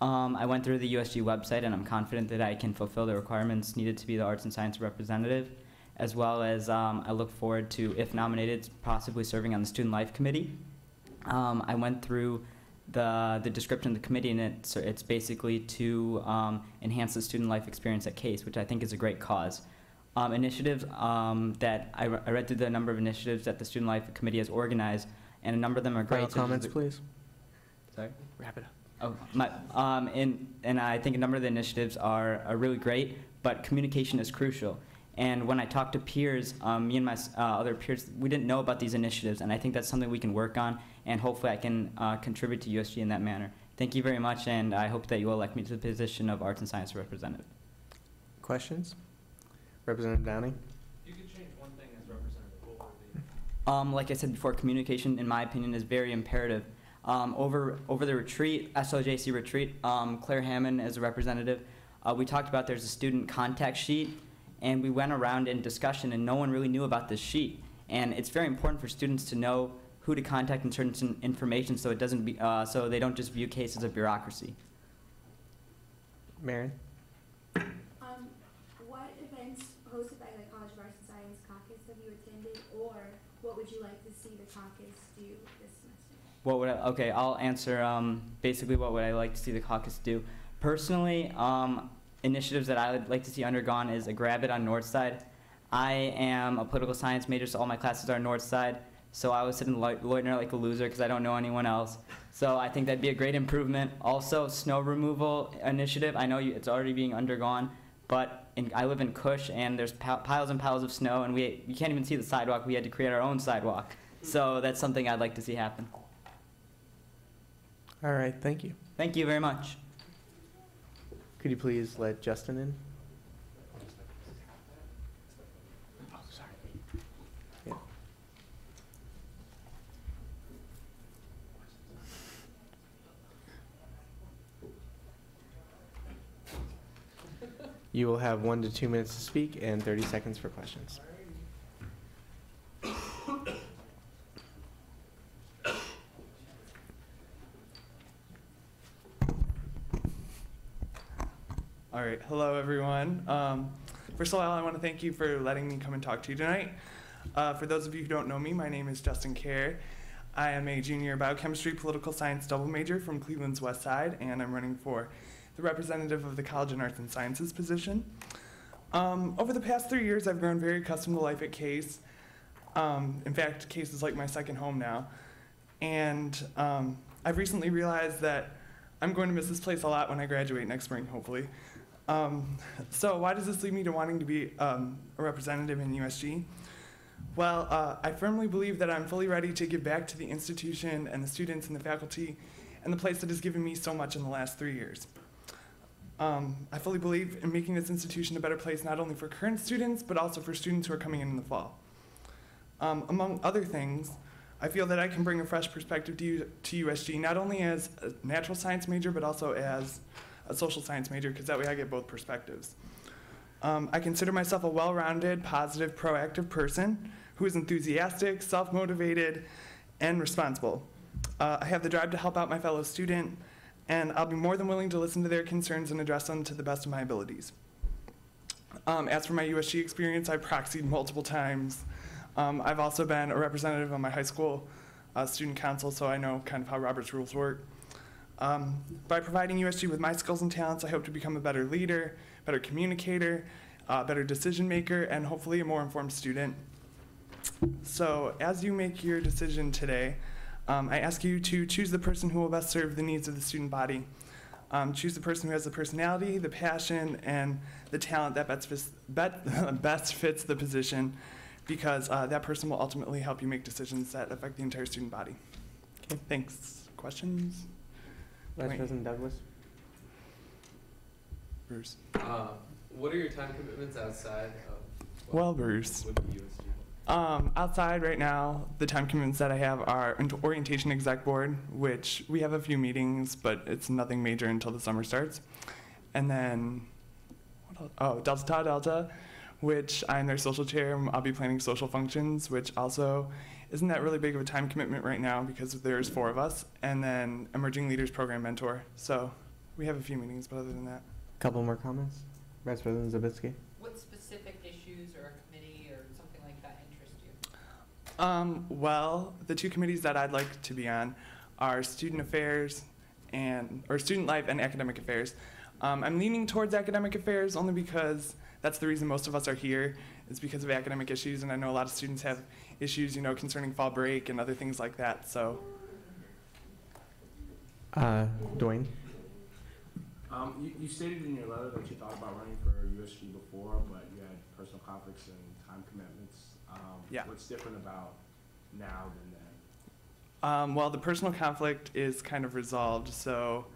I went through the USG website and I'm confident that I can fulfill the requirements needed to be the arts and science representative, as well as I look forward to, if nominated, possibly serving on the Student Life Committee. I went through the description of the committee, and it's basically to enhance the student life experience at Case, which I think is a great cause. Initiatives that I read through the number of initiatives that the Student Life Committee has organized, and a number of them are great. Final comments, please. Sorry? Wrap it up. Oh, and I think a number of the initiatives are really great, but communication is crucial. And when I talk to peers, me and my other peers, we didn't know about these initiatives, and I think that's something we can work on, and hopefully I can contribute to USG in that manner. Thank you very much, and I hope that you will elect me to the position of Arts and Science Representative. Questions? Representative Downing? You could change one thing as representative. What would it be? Like I said before, communication, in my opinion, is very imperative. Over the retreat, SLJC retreat, Claire Hammond as a representative, we talked about there's a student contact sheet, and we went around in discussion and no one really knew about this sheet. And it's very important for students to know who to contact and certain information so it doesn't be, so they don't just view cases of bureaucracy. Marion? What events hosted by the College of Arts and Science Caucus have you attended, or what would you like to see the caucus do this semester? Okay, I'll answer basically what would I like to see the caucus do. Personally, initiatives that I would like to see undergone is a Grab It on Northside. I am a political science major, so all my classes are Northside. So I was sitting loitering like a loser because I don't know anyone else. So I think that'd be a great improvement. Also, snow removal initiative. I know it's already being undergone, but I live in Cush, and there's piles and piles of snow, and we can't even see the sidewalk. We had to create our own sidewalk. So that's something I'd like to see happen. All right, thank you. Thank you very much. Could you please let Justin in? Oh, sorry. Yeah. You will have 1 to 2 minutes to speak and 30 seconds for questions. All right, hello everyone. First of all, I want to thank you for letting me come and talk to you tonight. For those of you who don't know me, my name is Justin Kerr. I am a junior biochemistry political science double major from Cleveland's West Side, and I'm running for the representative of the College in Arts and Sciences position. Over the past 3 years, I've grown very accustomed to life at Case. In fact, Case is like my second home now. And I've recently realized that I'm going to miss this place a lot when I graduate next spring, hopefully. So why does this lead me to wanting to be a representative in USG? Well, I firmly believe that I'm fully ready to give back to the institution and the students and the faculty and the place that has given me so much in the last 3 years. I fully believe in making this institution a better place not only for current students, but also for students who are coming in the fall. Among other things, I feel that I can bring a fresh perspective to USG, not only as a natural science major, but also as a social science major, because that way I get both perspectives. I consider myself a well-rounded, positive, proactive person who is enthusiastic, self-motivated, and responsible. I have the drive to help out my fellow student, and I'll be more than willing to listen to their concerns and address them to the best of my abilities. As for my USG experience, I've proxied multiple times. I've also been a representative on my high school student council, so I know kind of how Robert's rules work. By providing USG with my skills and talents, I hope to become a better leader, better communicator, better decision maker, and hopefully a more informed student. So as you make your decision today, I ask you to choose the person who will best serve the needs of the student body. Choose the person who has the personality, the passion, and the talent that best fits the position, because that person will ultimately help you make decisions that affect the entire student body. Okay, thanks. Questions? Vice President Douglas. Bruce. What are your time commitments outside of Well, Bruce. with USG? Outside right now, the time commitments that I have are orientation exec board, which we have a few meetings, but it's nothing major until the summer starts. And then, what else? Oh, Delta Tau Delta, which I'm their social chair. I'll be planning social functions, which also isn't that really big of a time commitment right now because there's 4 of us. And then Emerging Leaders Program Mentor. So we have a few meetings, but other than that. Couple more comments. Vice President Zabitsky. What specific issues or a committee or something like that interest you? Well, the 2 committees that I'd like to be on are student affairs or student life and academic affairs. I'm leaning towards academic affairs only because that's the reason most of us are here. It's because of academic issues, and I know a lot of students have issues, concerning fall break and other things like that. So, Dwayne. You stated in your letter that you thought about running for USG before, but you had personal conflicts and time commitments. Yeah. What's different about now than then? Well, the personal conflict is kind of resolved, so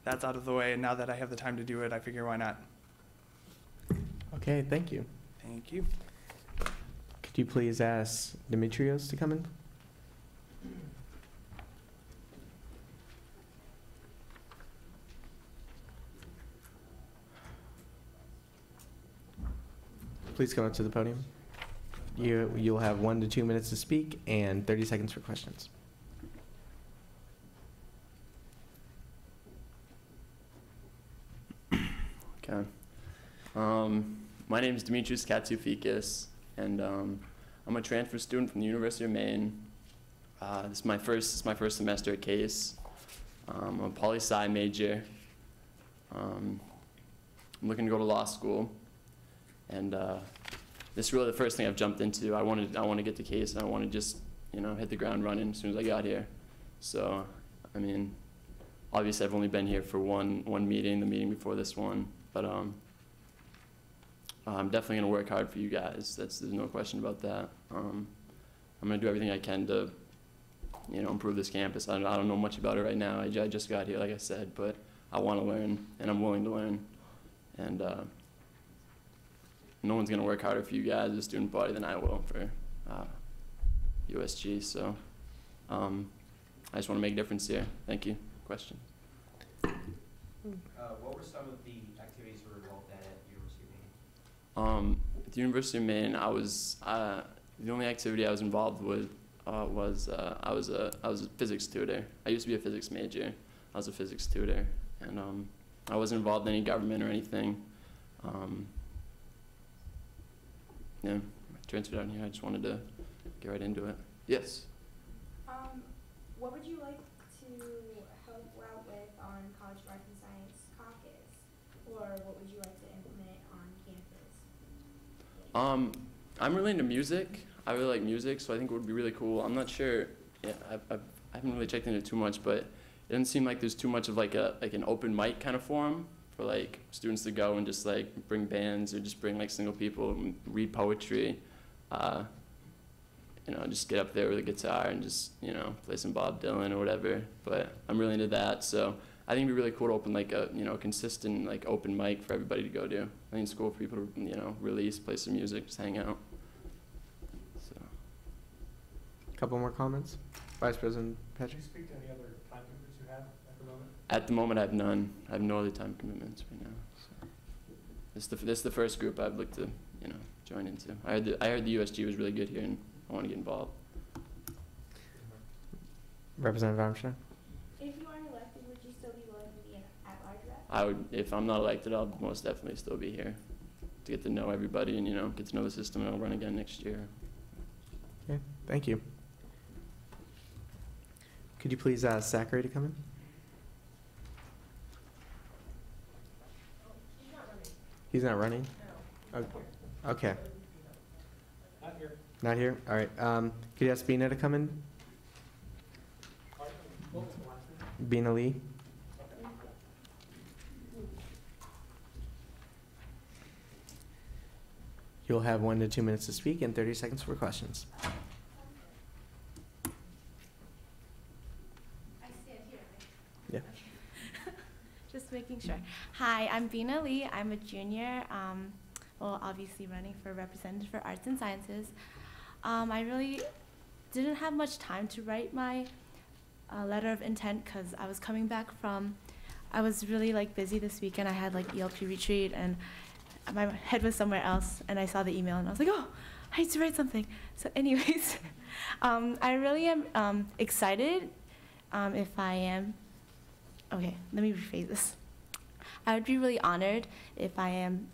that's out of the way. And now that I have the time to do it, I figure why not. Okay, thank you. Thank you. Could you please ask Demetrios to come in? Please come up to the podium. You'll have 1 to 2 minutes to speak and 30 seconds for questions. Okay. My name is Demetrios Katsoufikis, and I'm a transfer student from the University of Maine. This is my first semester at Case. I'm a poli-sci major. I'm looking to go to law school, and this is really the first thing I've jumped into. I want to get to Case, and I want to just hit the ground running as soon as I got here. So, I mean, obviously I've only been here for one meeting, the meeting before this one, but I'm definitely gonna work hard for you guys. There's no question about that. I'm gonna do everything I can to, improve this campus. I don't know much about it right now. I just got here, like I said, but I want to learn, and I'm willing to learn. And no one's gonna work harder for you guys, the student body, than I will for USG. So I just want to make a difference here. Thank you. Question? What were some of the activities you were involved at University of Maine? At the University of Maine, I was the only activity I was involved with was I was a physics tutor. I used to be a physics major. I was a physics tutor, and I wasn't involved in any government or anything. Yeah, I transferred out here. I just wanted to get right into it. Yes. What would you like to help out with on College of Arts and Science caucus, or what would you like to implement on campus? I'm really into music. I really like music, so I think it would be really cool. I'm not sure. Yeah, I haven't really checked into it too much, but it doesn't seem like there's too much of like an open mic kind of forum for like students to go and just like bring bands or just bring like single people and read poetry. Just get up there with a guitar and just play some Bob Dylan or whatever. But I'm really into that, so I think it'd be really cool to open like a consistent like open mic for everybody to go to. I think it's cool for people to release, play some music, just hang out. So. Couple more comments, Vice President Patrick. Can you speak to any other time commitments you have at the moment? At the moment, I have none. I have no other time commitments right now. So. This is the first group I've looked to join into. I heard the USG was really good here, and I want to get involved. Representative Armstrong. If you aren't elected, would you still be willing to be an at-large rep? I would, if I'm not elected, I'll most definitely still be here to get to know everybody and get to know the system, and I'll run again next year. Okay, thank you. Could you please ask Zachary to come in? He's not running? No. Okay. Not here. Not here? All right. Could you ask Bina to come in? Bina Lee? You'll have 1 to 2 minutes to speak and 30 seconds for questions. I stand here, right? Yeah. Just making sure. Hi, I'm Bina Lee. I'm a junior. Obviously running for representative for Arts and Sciences. I really didn't have much time to write my letter of intent because I was coming back from, I was really busy this weekend. I had ELP retreat and my head was somewhere else, and I saw the email and I was like, oh, I need to write something. So anyways, I really am excited if I am, okay, let me rephrase this. I would be really honored if I am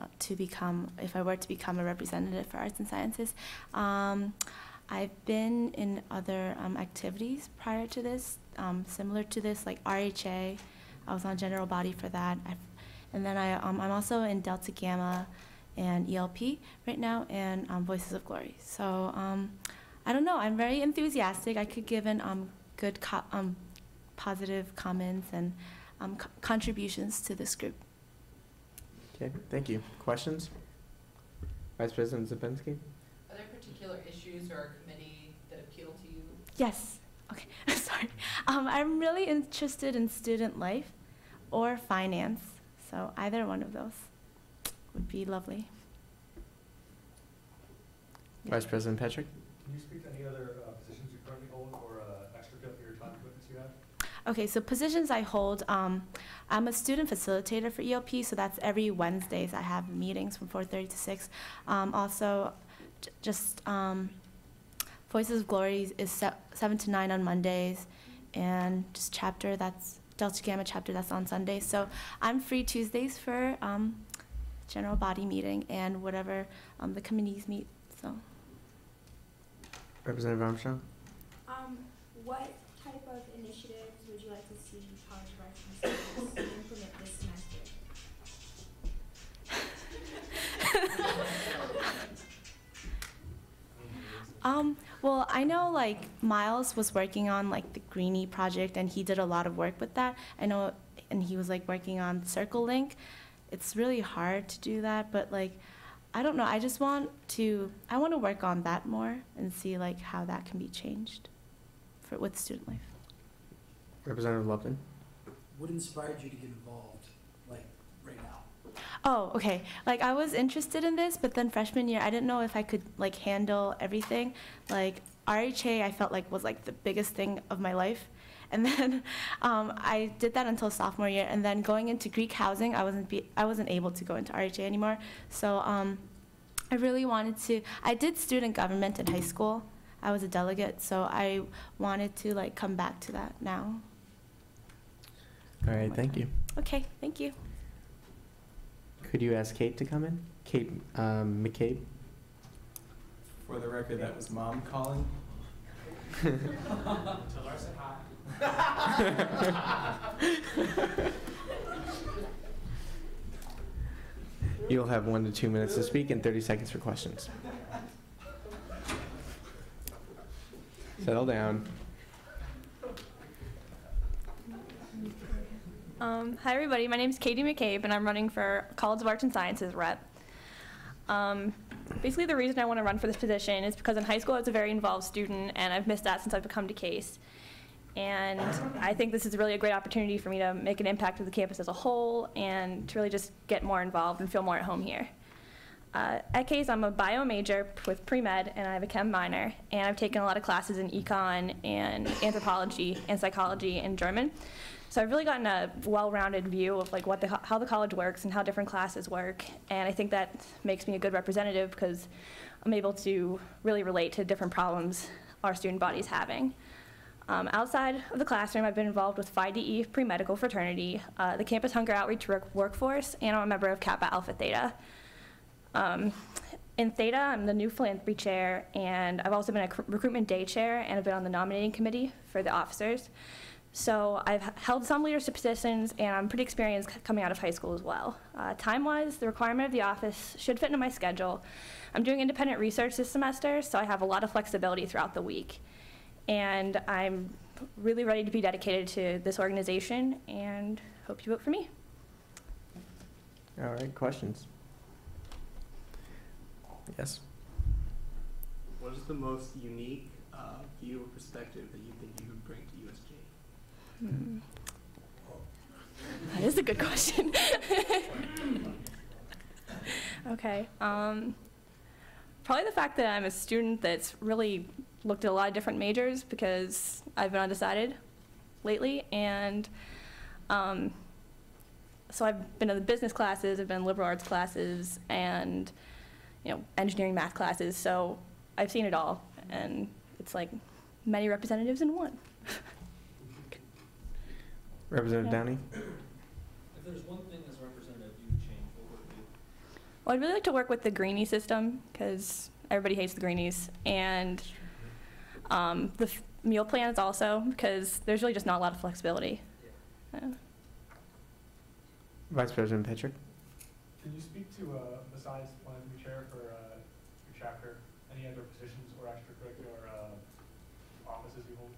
if I were to become a representative for Arts and Sciences. I've been in other activities prior to this, similar to this, like RHA. I was on general body for that. And then I'm also in Delta Gamma and ELP right now, and Voices of Glory. So I don't know. I'm very enthusiastic. I could give in good, positive comments and contributions to this group. Okay, thank you. Questions? Vice President Zapinski? Are there particular issues or a committee that appeal to you? Yes. Okay. Sorry. I'm really interested in student life or finance. So either one of those would be lovely. Vice President Patrick? Can you speak to any other positions you currently hold or extracurricular time commitments you have? Okay, so positions I hold, I'm a student facilitator for ELP, so that's every Wednesdays I have meetings from 4:30 to 6. Also, just Voices of Glory is 7 to 9 on Mondays, and just chapter, that's Delta Gamma chapter, that's on Sundays. So I'm free Tuesdays for general body meeting and whatever the committees meet. So. Representative Armstrong? What type of initiatives would you like to see College of Arts and Sciences implement this semester? Well, I know like Miles was working on like the Greenie project, and he did a lot of work with that. I know, and he was like working on Circle Link. It's really hard to do that, but like, I don't know. I want to work on that more and see like how that can be changed with student life. Representative Lupton. What inspired you to get involved, like, right now? Oh, okay. Like, I was interested in this, but then freshman year, I didn't know if I could, like, handle everything. Like, RHA, I felt like was, like, the biggest thing of my life. And then I did that until sophomore year. And then going into Greek housing, I wasn't able to go into RHA anymore. So I really wanted to. I did student government in high school. I was a delegate, so I wanted to, like, come back to that now. All right, thank you. Okay, thank you. Could you ask Kate to come in? Kate McCabe? For the record, that was Mom calling. Tell her I said hi. You'll have 1 to 2 minutes to speak and 30 seconds for questions. Settle down. Hi everybody, my name is Katie McCabe and I'm running for College of Arts and Sciences rep. Basically the reason I want to run for this position is because in high school I was a very involved student and I've missed that since I've come to Case. And I think this is really a great opportunity for me to make an impact to the campus as a whole and to really just get more involved and feel more at home here. At Case, I'm a bio major with pre-med and I have a chem minor, and I've taken a lot of classes in econ and anthropology and psychology and German. So I've really gotten a well-rounded view of like how the college works and how different classes work, and I think that makes me a good representative because I'm able to really relate to different problems our student body's having. Outside of the classroom, I've been involved with Phi DE pre-medical fraternity, the campus hunger outreach workforce, and I'm a member of Kappa Alpha Theta. In Theta, I'm the new philanthropy chair, and I've also been a recruitment day chair, and I've been on the nominating committee for the officers. So I've held some leadership positions, and I'm pretty experienced coming out of high school as well. Time-wise, the requirement of the office should fit into my schedule. I'm doing independent research this semester, so I have a lot of flexibility throughout the week. And I'm really ready to be dedicated to this organization, and hope you vote for me. All right, questions? Yes. What is the most unique view or perspective that you think you would bring to USJ? That is a good question. Okay. Probably the fact that I'm a student that's really looked at a lot of different majors because I've been undecided lately, and so I've been in the business classes, I've been in liberal arts classes, and engineering math classes, so I've seen it all, and it's like many representatives in one. Representative Downey? If there's one thing as a representative you would change, what would it be? Well, I'd really like to work with the Greenie system, because everybody hates the Greenies, and the meal plans also, because there's really just not a lot of flexibility. Vice President Patrick? Can you speak to, besides philanthropy chair for your chapter, any other positions or extracurricular offices you hold?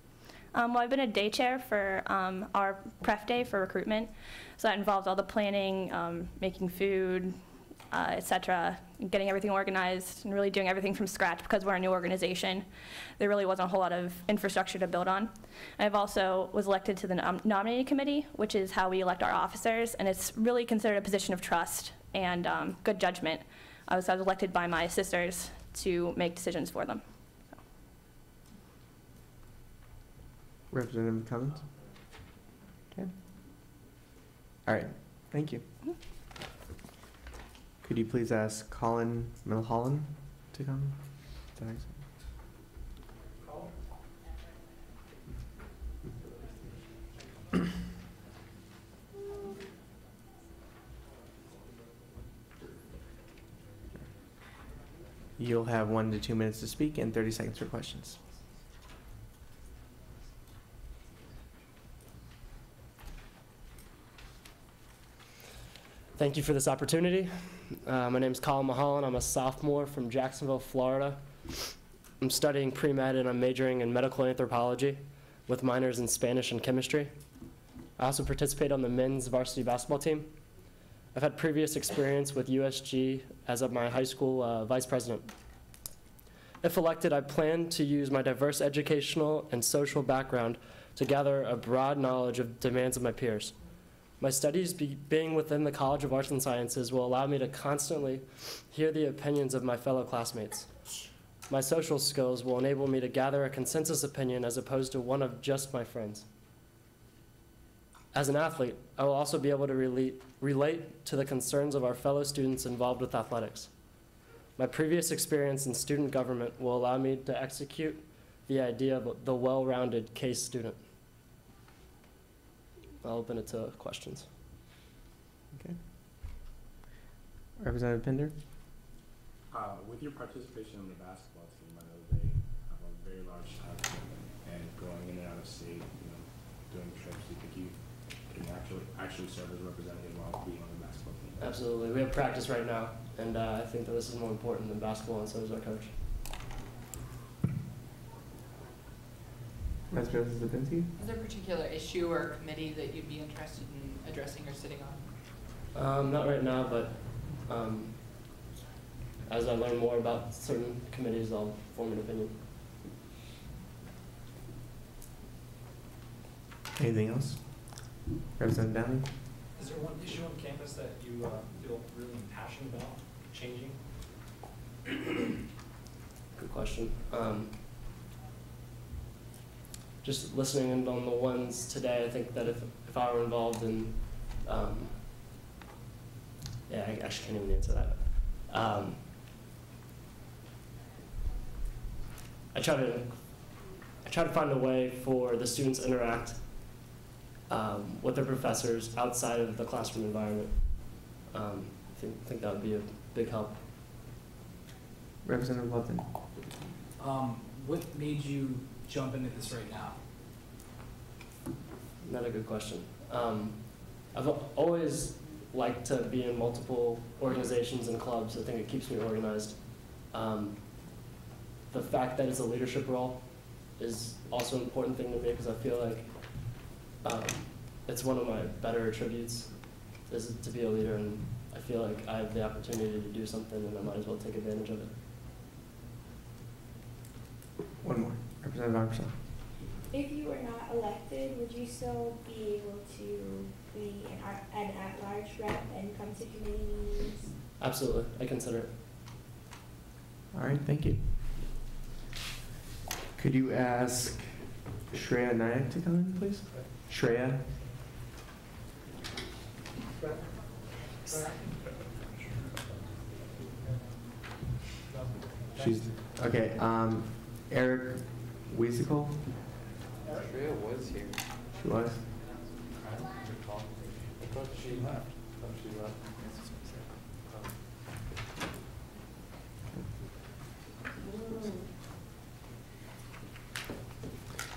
Well, I've been a day chair for our pref day for recruitment, so that involves all the planning, making food, etc., getting everything organized, and really doing everything from scratch because we're a new organization. There really wasn't a whole lot of infrastructure to build on. I've also was elected to the nominating committee, which is how we elect our officers, and it's really considered a position of trust and good judgment. I was elected by my sisters to make decisions for them. Representative Cummins? Okay. All right, thank you. Could you please ask Colin Milholland to come? Is that right? You'll have 1 to 2 minutes to speak and 30 seconds for questions. Thank you for this opportunity. My name is Colin Mulholland. I'm a sophomore from Jacksonville, Florida. I'm studying pre-med and I'm majoring in medical anthropology with minors in Spanish and chemistry. I also participate on the men's varsity basketball team. I've had previous experience with USG as of my high school vice president. If elected, I plan to use my diverse educational and social background to gather a broad knowledge of demands of my peers. My studies being within the College of Arts and Sciences will allow me to constantly hear the opinions of my fellow classmates. My social skills will enable me to gather a consensus opinion as opposed to one of just my friends. As an athlete, I will also be able to relate to the concerns of our fellow students involved with athletics. My previous experience in student government will allow me to execute the idea of the well-rounded case student. I'll open it to questions. Okay. Representative Pinder? With your participation in the basketball team, I know they have a very large time commitment, and going in and out of state, doing trips, do you think you can actually serve as a representative while being on the basketball team? Absolutely. We have practice right now, and I think that this is more important than basketball, and so is our coach. Vice President Zabinski? Is there a particular issue or committee that you'd be interested in addressing or sitting on? Not right now, but as I learn more about certain committees, I'll form an opinion. Anything else? Representative Downey? Is there one issue on campus that you feel really passionate about changing? Good question. Just listening in on the ones today, I think that if I were involved in, yeah, I actually can't even answer that. I try to find a way for the students to interact with their professors outside of the classroom environment. I think that would be a big help. Representative Lupton? What made you jump into this right now? Another good question. I've always liked to be in multiple organizations and clubs. I think it keeps me organized. The fact that it's a leadership role is also an important thing to me because I feel like it's one of my better attributes is to be a leader, and I feel like I have the opportunity to do something and I might as well take advantage of it. One more. Representative Armstrong? If you were not elected, would you still be able to be an at-large rep and come to committee meetings? Absolutely, I consider it. All right, thank you. Could you ask Shreya Nayak to come in, please? Shreya? She's, okay, Eric Weisicle? Shreya was here. She was? I thought she left.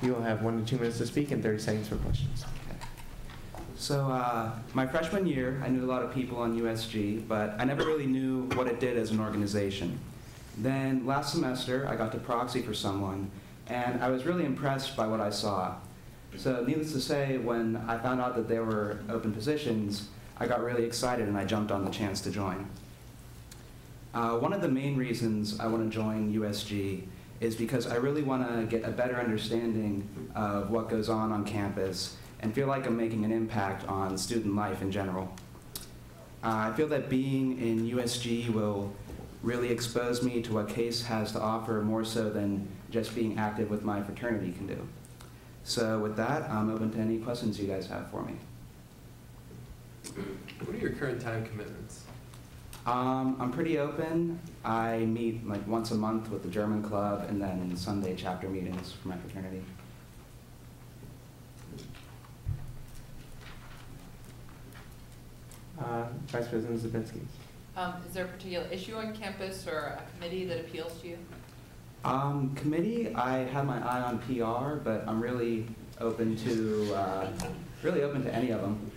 You will have 1 to 2 minutes to speak and 30 seconds for questions. So my freshman year, I knew a lot of people on USG, but I never really knew what it did as an organization. Then last semester, I got to proxy for someone, and I was really impressed by what I saw. So needless to say, when I found out that there were open positions, I got really excited and I jumped on the chance to join. One of the main reasons I want to join USG is because I really want to get a better understanding of what goes on campus and feel like I'm making an impact on student life in general. I feel that being in USG will really expose me to what CASE has to offer more so than just being active with my fraternity can do. So with that, I'm open to any questions you guys have for me. What are your current time commitments? I'm pretty open. I meet like once a month with the German club and then Sunday chapter meetings for my fraternity. Vice President Zabinski. Is there a particular issue on campus or a committee that appeals to you? Committee, I have my eye on PR, but I'm really open to any of them.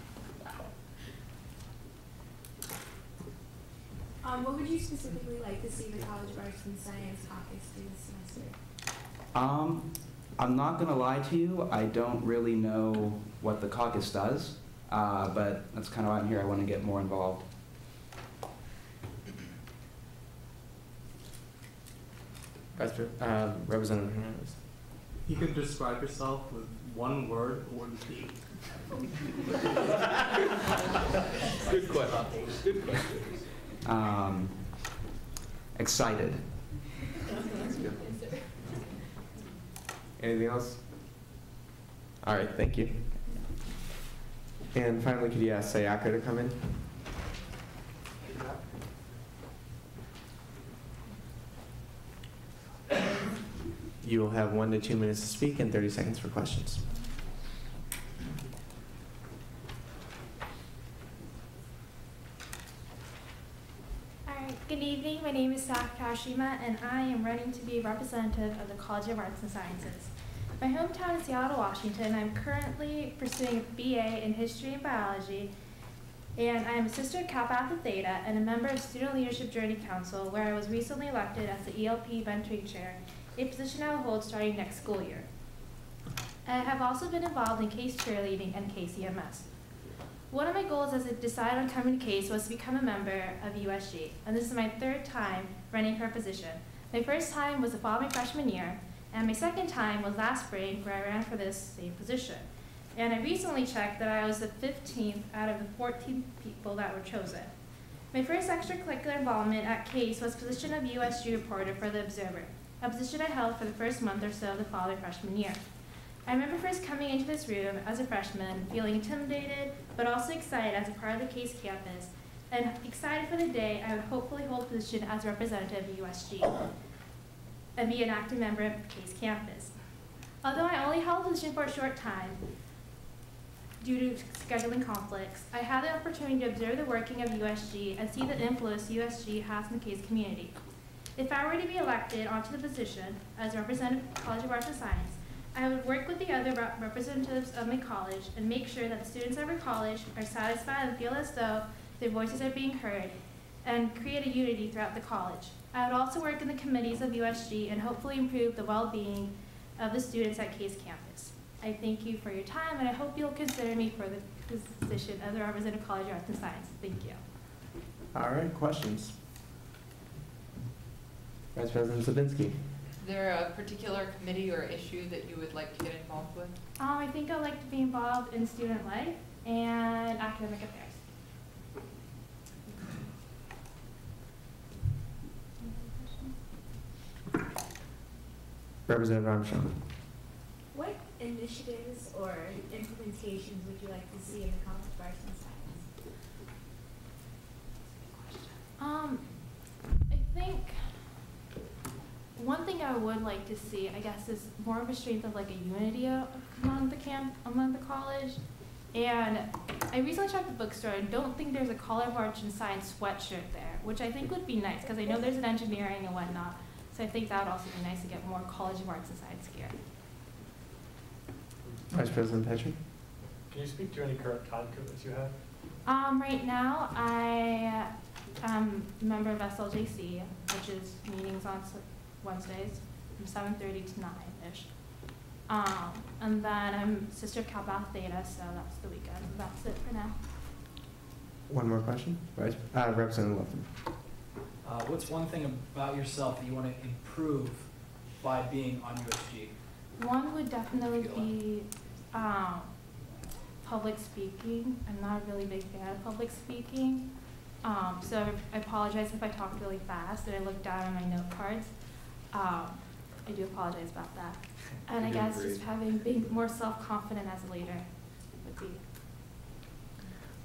What would you specifically like to see the College of Arts and Science caucus do this semester? I'm not going to lie to you. I don't really know what the caucus does, but that's kind of why I'm here. I want to get more involved. Representative Hernandez. You can describe yourself with one word or the theme. Good question. Good question. Excited. That's good. Anything else? All right, thank you. And finally, could you ask Sayaka to come in? You will have 1 to 2 minutes to speak and 30 seconds for questions. Good evening, my name is Saka Kawashima and I am running to be representative of the College of Arts and Sciences. My hometown is Seattle, Washington. I'm currently pursuing a BA in History and Biology, and I am a sister of Kappa Alpha Theta and a member of Student Leadership Journey Council, where I was recently elected as the ELP Mentoring Chair, a position I will hold starting next school year. I have also been involved in CASE cheerleading and KCMS. One of my goals as I decided on coming to CASE was to become a member of USG, and this is my 3rd time running for a position. My first time was the following freshman year, and my second time was last spring, where I ran for this same position. And I recently checked that I was the 15th out of the 14 people that were chosen. My first extracurricular involvement at CASE was position of USG reporter for The Observer, a position I held for the first month or so of the following freshman year. I remember first coming into this room as a freshman, feeling intimidated, but also excited as a part of the CASE campus, and excited for the day I would hopefully hold a position as a representative of USG and be an active member of CASE campus. Although I only held a position for a short time due to scheduling conflicts, I had the opportunity to observe the working of USG and see the influence USG has in the CASE community. If I were to be elected onto the position as a representative of the College of Arts and Science, I would work with the other representatives of my college and make sure that the students at our college are satisfied and feel as though their voices are being heard, and create a unity throughout the college. I would also work in the committees of USG and hopefully improve the well-being of the students at CASE campus. I thank you for your time, and I hope you'll consider me for the position as a representative of College of Arts and Science. Thank you. All right, questions? Vice President Zabinski. Is there a particular committee or issue that you would like to get involved with? I think I'd like to be involved in student life and academic affairs. Representative Armstrong. What initiatives or implementations would you like to see in the College of Arts and Science? I think one thing I would like to see, I guess, is more of a strength of like a unity among the college. And I recently checked the bookstore and don't think there's a College of Arts and Science sweatshirt there, which I think would be nice because I know there's an engineering and whatnot. So I think that would also be nice to get more College of Arts and Science gear. Vice President Petrie. Can you speak to any current time commitments you have? Right now, I am a member of SLJC, which is meetings on Wednesdays from 7:30 to 9-ish. And then I'm sister of Kappa Alpha Theta, so that's the weekend. That's it for now. One more question. Representative Lufton. What's one thing about yourself that you want to improve by being on USG? One would definitely be public speaking. I'm not a really big fan of public speaking. So I apologize if I talk really fast and I look down on my note cards. I do apologize about that. And I guess just being more self-confident as a leader would be.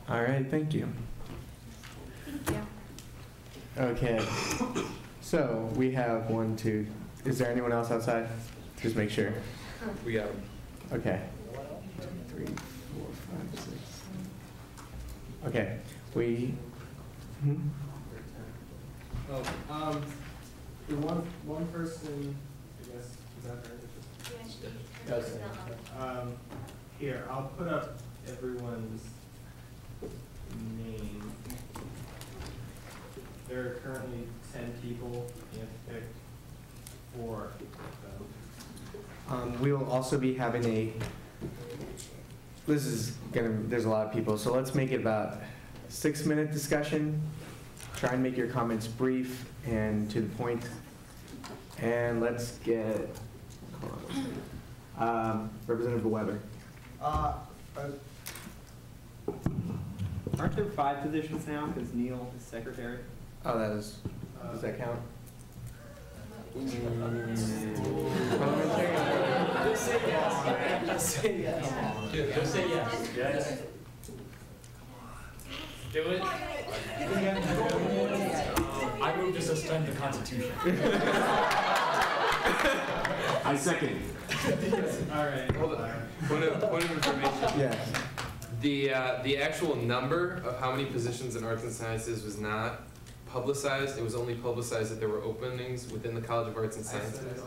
All right, thank you. Thank you. Okay, so we have 1, 2. Is there anyone else outside? Just make sure. We got them. Okay. 2, 3, 4, 5, 6. Okay, we. The one person, I guess, is that her? Yes. Here, I'll put up everyone's name. There are currently 10 people handpicked for We will also be having there's a lot of people, so let's make it about 6-minute discussion. Try and make your comments brief and to the point. And let's get, Representative Weber. Aren't there 5 positions now because Neil is secretary? Oh, does that count? Just say yes. Just say yes. Just say yes. Yes. Do it. I move to suspend the Constitution. I second. All right. Hold on. Point of information. Yes. The actual number of how many positions in arts and sciences was not publicized. It was only publicized that there were openings within the College of Arts and Sciences.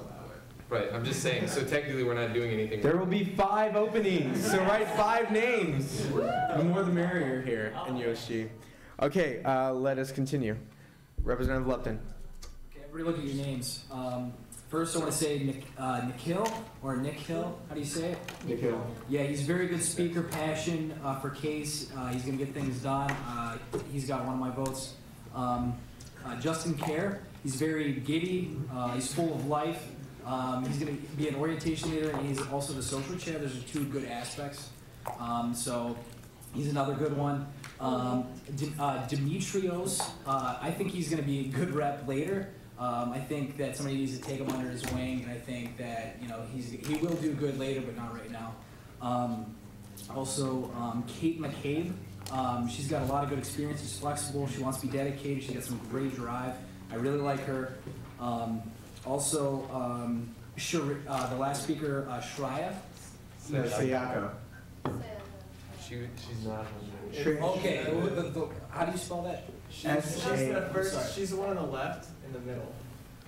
Right, I'm just saying, so technically we're not doing anything. There will be 5 openings, so write 5 names. The more the merrier here in USG. Okay, let us continue. Representative Lupton. Okay, everybody look at your names. First, I want to say Nikhil, or Nick Hill. How do you say it? Nikhil. Yeah, he's a very good speaker, passion for case. He's going to get things done. He's got one of my votes. Justin Kerr, he's very giddy. He's full of life. He's going to be an orientation leader, and he's also the social chair. Those are 2 good aspects. So he's another good one. Demetrios, I think he's going to be a good rep later. I think that somebody needs to take him under his wing, and I think that he will do good later, but not right now. Also, Kate McCabe. She's got a lot of good experience. She's flexible. She wants to be dedicated. She's got some great drive. I really like her. Also, the last speaker, Shraya. Sayako. She's not. Okay, how do you spell that? She's the one on the left in the middle.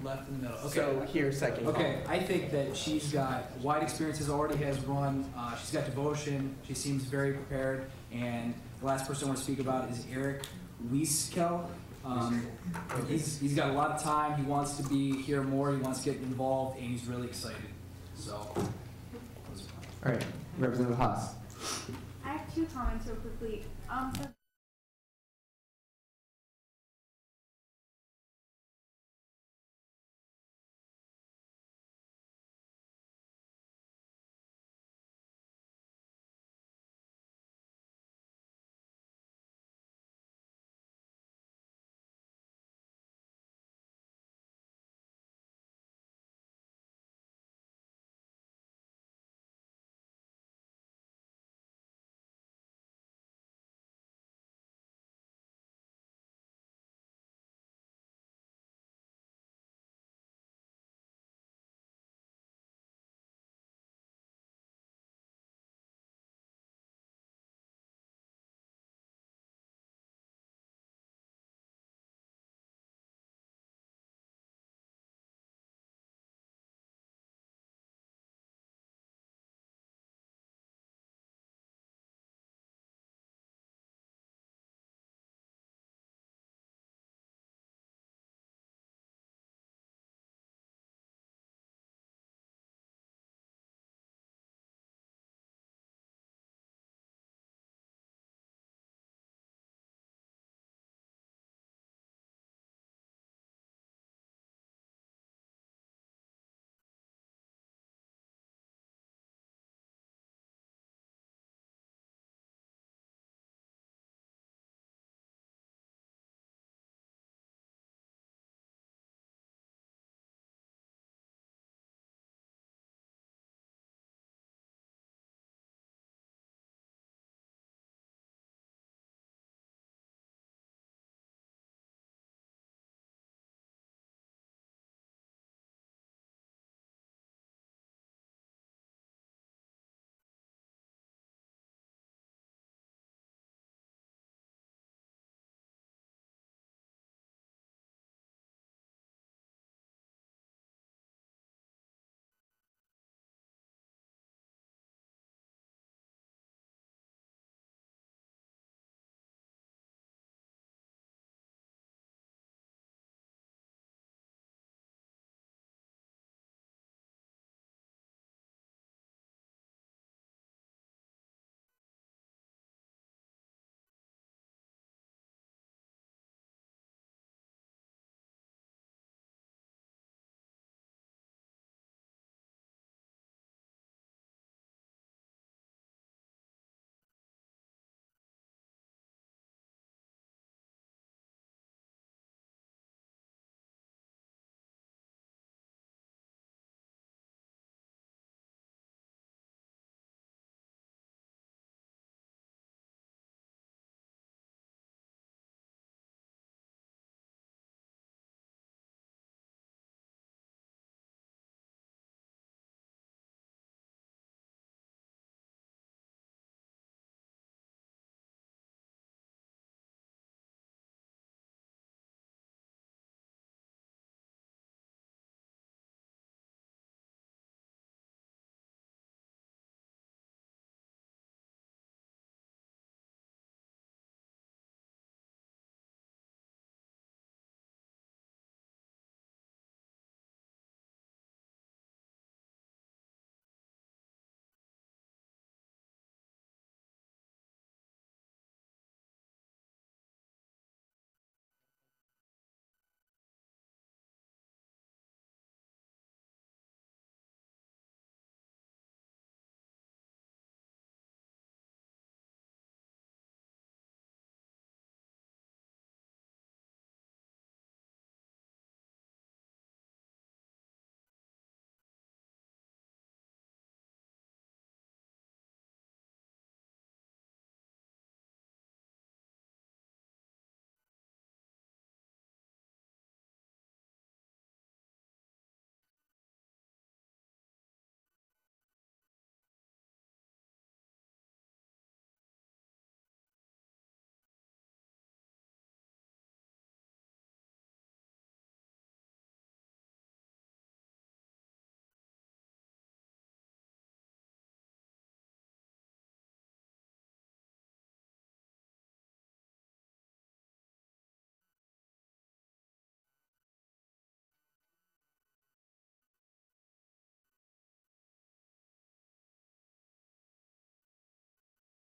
Left in the middle. Okay. So here, second. Okay, I think that she's got wide experiences, already has run. She's got devotion. She seems very prepared. And the last person I want to speak about is Eric Wieskel. He's got a lot of time. He wants to be here more. He wants to get involved, and he's really excited. So. All right, Representative Haas. I have 2 comments real quickly. So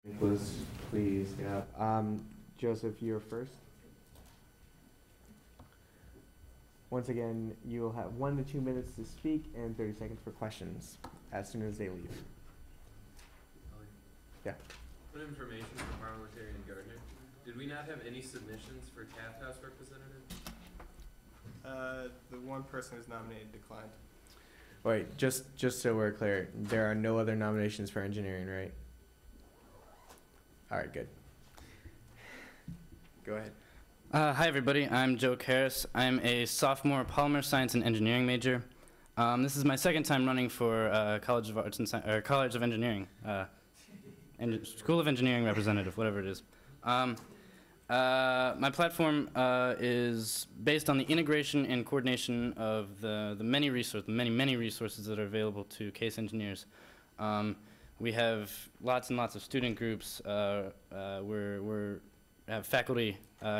Nicholas, please get up. Joseph, you're first. Once again, you will have 1 to 2 minutes to speak and 30 seconds for questions as soon as they leave. Yeah. What information for parliamentarian Gardner? Did we not have any submissions for Taft House representative? The one person who's nominated declined. Wait, just so we're clear, there are no other nominations for engineering, right? All right, good. Go ahead. Hi, everybody. I'm Joe Karras. I'm a sophomore polymer science and engineering major. This is my second time running for College of Arts and or College of Engineering, School of Engineering representative, whatever it is. My platform is based on the integration and coordination of the many resources that are available to CASE engineers. We have lots and lots of student groups. We have faculty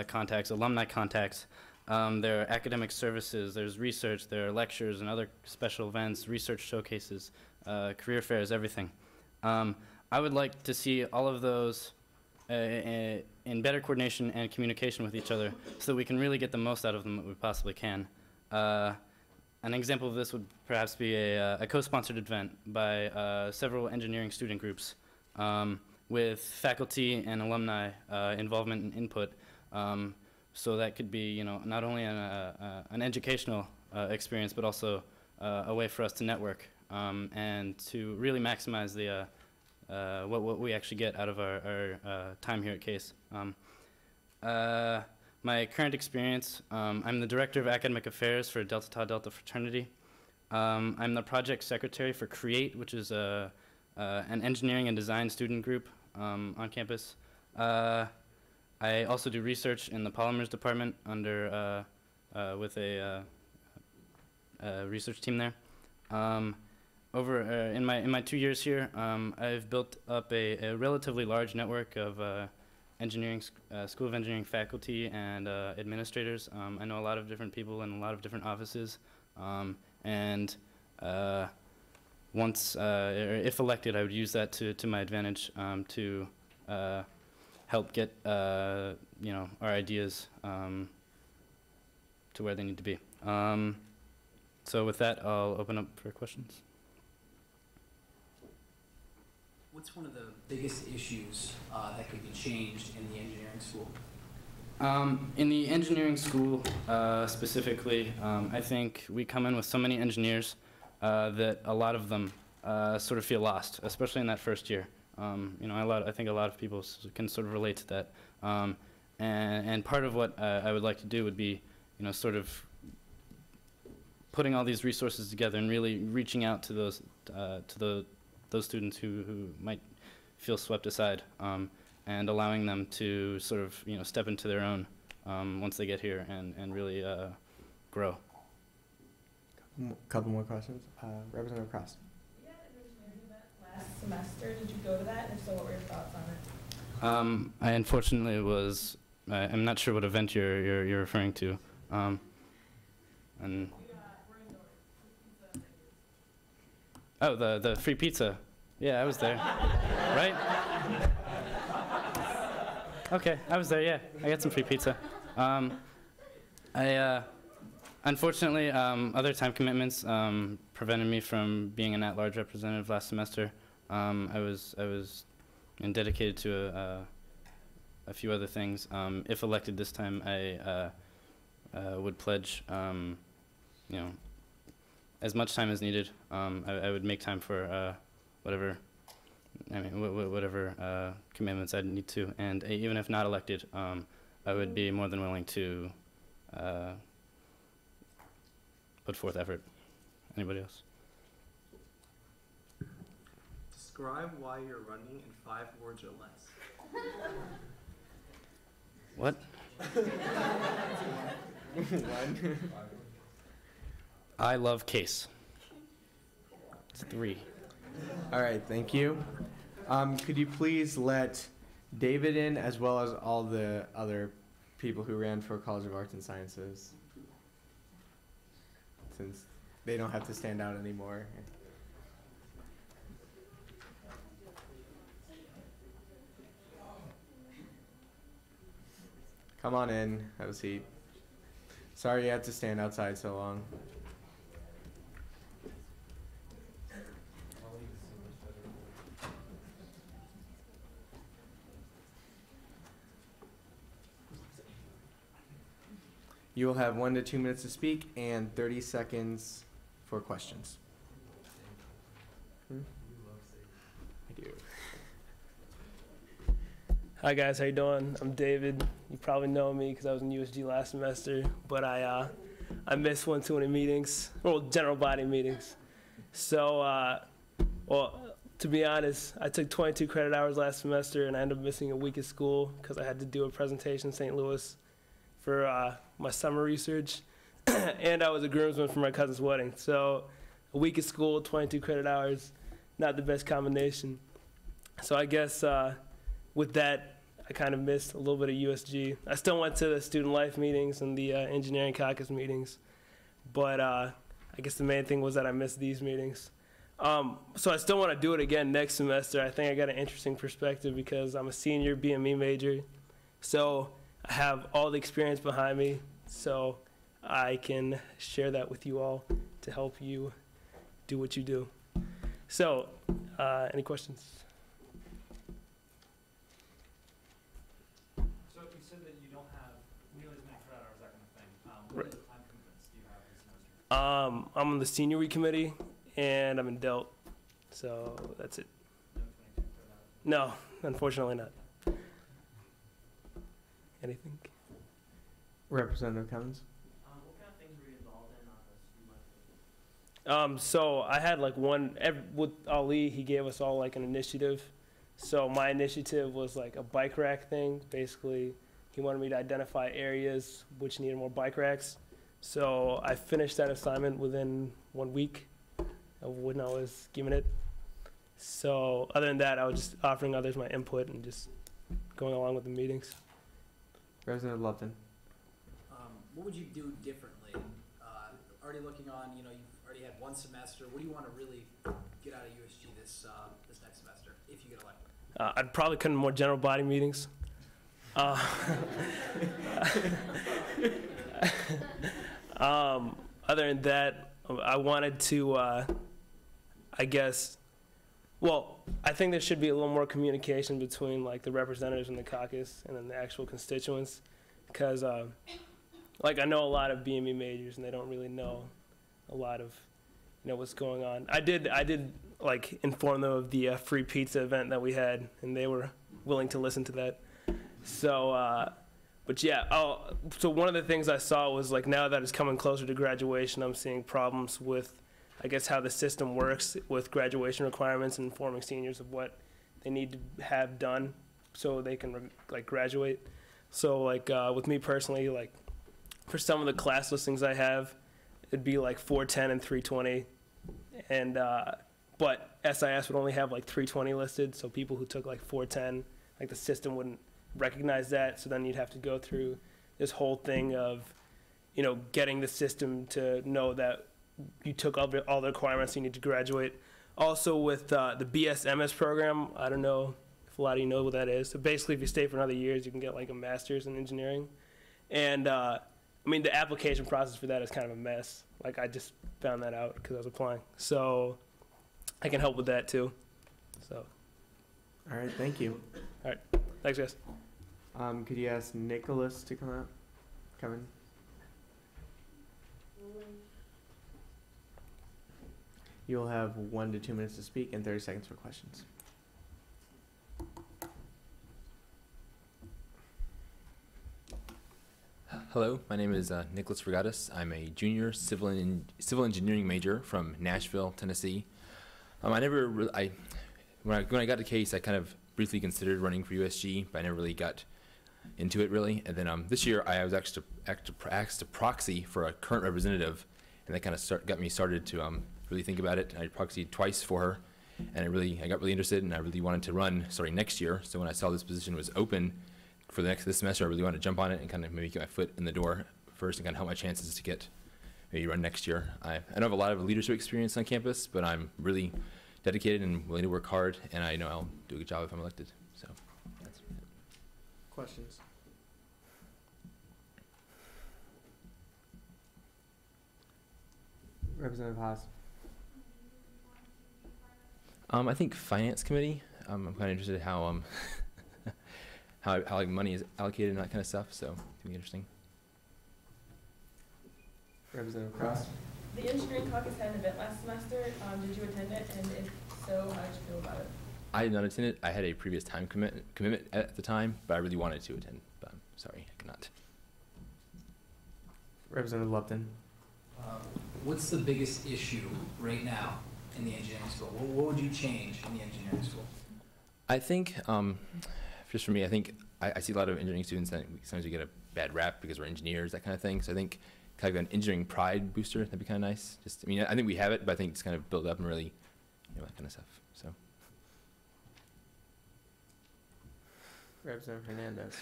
contacts, alumni contacts. There are academic services, there's research, there are lectures and other special events, research showcases, career fairs, everything. I would like to see all of those in better coordination and communication with each other so that we can really get the most out of them that we possibly can. An example of this would perhaps be a co-sponsored event by several engineering student groups with faculty and alumni involvement and input. So that could be, not only an educational experience, but also a way for us to network and to really maximize the what we actually get out of our time here at CASE. My current experience, I'm the Director of Academic Affairs for Delta Tau Delta Fraternity. I'm the Project Secretary for CREATE, which is an engineering and design student group on campus. I also do research in the Polymers Department under with a research team there. In my 2 years here, I've built up a relatively large network of School of Engineering faculty and administrators. I know a lot of different people in a lot of different offices, and once, if elected, I would use that to my advantage to help get our ideas to where they need to be. So with that, I'll open up for questions. What's one of the biggest issues that could be changed in the engineering school? In the engineering school specifically, I think we come in with so many engineers that a lot of them sort of feel lost, especially in that first year. I think a lot of people can sort of relate to that. And part of what I would like to do would be, sort of putting all these resources together and really reaching out to those those students who might feel swept aside, and allowing them to sort of step into their own once they get here and really grow. Couple more questions. Representative Cross. We had an engineering event last semester. Did you go to that? And if so, what were your thoughts on it? I unfortunately was. I'm not sure what event you're referring to. And oh, the free pizza. Yeah, I was there. Right? Okay, I was there. Yeah, I got some free pizza. Unfortunately, other time commitments prevented me from being an at-large representative last semester. I was dedicated to a few other things. If elected this time, I would pledge, as much time as needed. I would make time for whatever commitments I'd need to, and even if not elected, I would be more than willing to put forth effort. Anybody else? Describe why you're running in 5 words or less. What? One. I love CASE. It's 3. All right, thank you. Could you please let David in, as well as all the other people who ran for College of Arts and Sciences, since they don't have to stand out anymore. Come on in, have a seat. Sorry you had to stand outside so long. You will have 1 to 2 minutes to speak and 30 seconds for questions. I do. Hi guys, how you doing? I'm David. You probably know me because I was in USG last semester, but I missed one too many meetings, well, general body meetings. So, well, to be honest, I took 22 credit hours last semester and I ended up missing a week of school because I had to do a presentation in St. Louis for my summer research, and I was a groomsman for my cousin's wedding. So a week of school, 22 credit hours, not the best combination. So I guess with that, I kind of missed a little bit of USG. I still went to the student life meetings and the engineering caucus meetings, but I guess the main thing was that I missed these meetings. So I still want to do it again next semester. I think I got an interesting perspective because I'm a senior BME major. So I have all the experience behind me, so I can share that with you all to help you do what you do. So, any questions? So you said that you don't have nearly as many credit hours, that kind of thing. What other time commitments do you have this semester? I'm on the senior week committee, and I'm in Delt, so that's it. No, unfortunately not. Anything? Representative Cummins? What kind of things were you involved in on the student life? So I had like with Ali, he gave us all like an initiative. So my initiative was like a bike rack thing. Basically, he wanted me to identify areas which needed more bike racks. So I finished that assignment within 1 week of when I was given it. So other than that, I was just offering others my input and just going along with the meetings. Representative Lupton. What would you do differently? Already looking on, you've already had 1 semester. What do you want to really get out of USG this next semester, if you get elected? I'd probably come to more general body meetings. Other than that, I wanted to, I guess, well, I think there should be a little more communication between like the representatives in the caucus and then the actual constituents, because like I know a lot of BME majors and they don't really know a lot of what's going on. I did like inform them of the free pizza event that we had, and they were willing to listen to that. So, but yeah, so one of the things I saw was like now that it's coming closer to graduation, I'm seeing problems with, I guess, how the system works with graduation requirements and informing seniors of what they need to have done so they can like graduate. So like with me personally, like for some of the class listings I have, it'd be like 410 and 320, and but SIS would only have like 320 listed. So people who took like 410, like the system wouldn't recognize that. So then you'd have to go through this whole thing of, getting the system to know that you took all the requirements you need to graduate. Also with the BSMS program, I don't know if a lot of you know what that is. So basically, if you stay for another year, you can get like a master's in engineering. And the application process for that is kind of a mess. Like I just found that out because I was applying. So I can help with that too. So. All right, thank you. All right, thanks guys. Could you ask Nicholas to come in? You'll have 1 to 2 minutes to speak and 30 seconds for questions. Hello, my name is Nicholas Regatas. I'm a junior civil engineering major from Nashville, Tennessee. When I got the case, I kind of briefly considered running for USG, but I never really got into it really. And then this year, I was asked to proxy for a current representative, and that kind of got me started to really think about it. I proxied twice for her, and I got really interested, and I really wanted to run starting next year. So when I saw this position was open for this semester, I really wanted to jump on it and kind of maybe get my foot in the door first and kind of help my chances to maybe run next year. I don't have a lot of leadership experience on campus, but I'm really dedicated and willing to work hard, and I know I'll do a good job if I'm elected. So that's it. Questions? Representative Haas. I think finance committee. I'm kind of interested in how how like money is allocated and that kind of stuff. So it's gonna be interesting. Representative Cross. The engineering caucus had an event last semester. Did you attend it? And if so, how did you feel about it? I did not attend it. I had a previous time commitment at the time, but I really wanted to attend. But I'm sorry, I cannot. Representative Lupton. What's the biggest issue right now in the engineering school? What would you change in the engineering school? I think, just for me, I think I see a lot of engineering students that sometimes we get a bad rap because we're engineers, that kind of thing. So I think kind of an engineering pride booster, that'd be kind of nice. Just, I mean, I think we have it, but I think it's kind of build up and really, that kind of stuff. So. Representative Hernandez.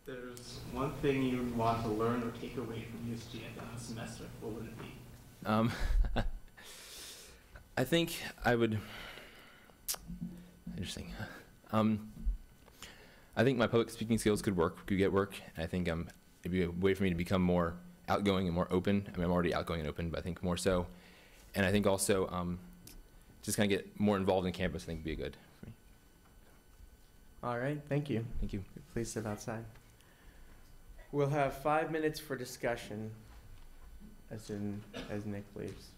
There's one thing you would want to learn or take away from USG at the end of the semester, what would it be? I think I would, interesting. I think my public speaking skills could get work. And I think it'd be a way for me to become more outgoing and more open. I mean, I'm already outgoing and open, but I think more so. And I think also just kind of get more involved in campus, I think would be good for me. All right, thank you. Thank you. Please sit outside. We'll have 5 minutes for discussion as Nick leaves.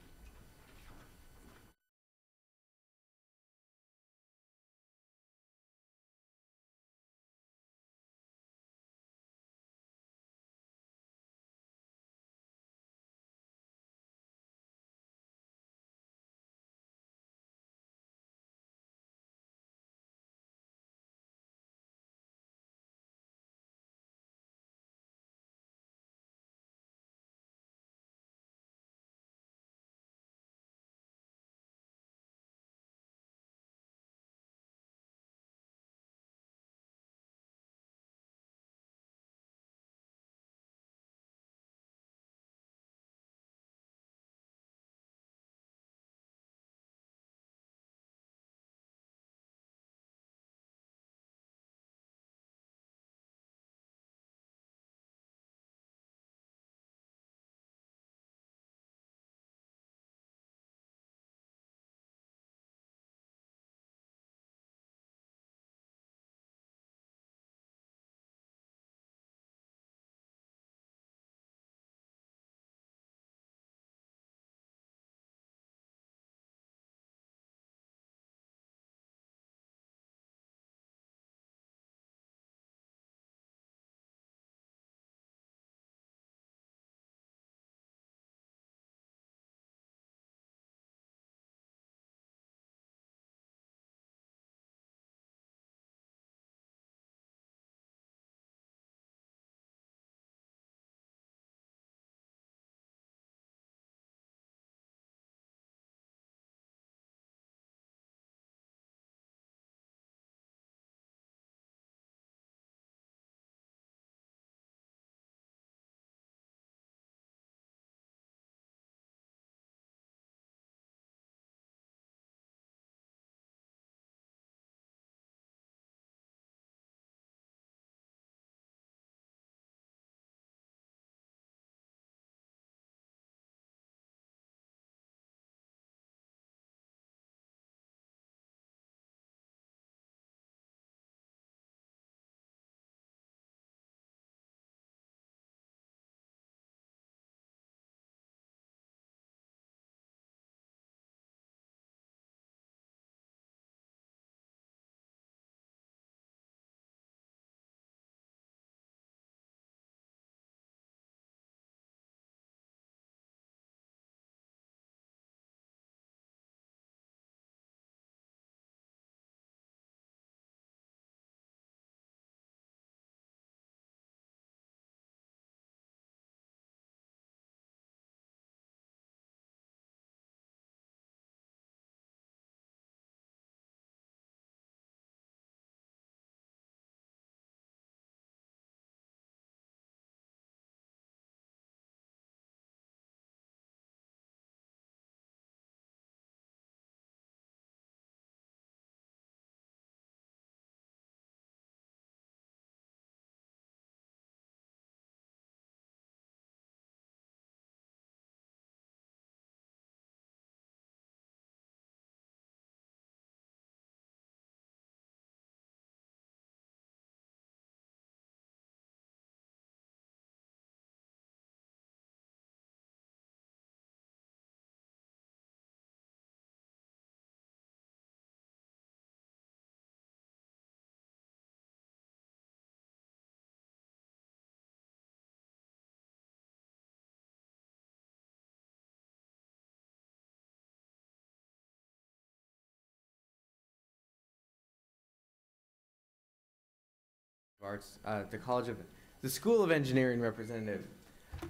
Arts, the School of Engineering representative,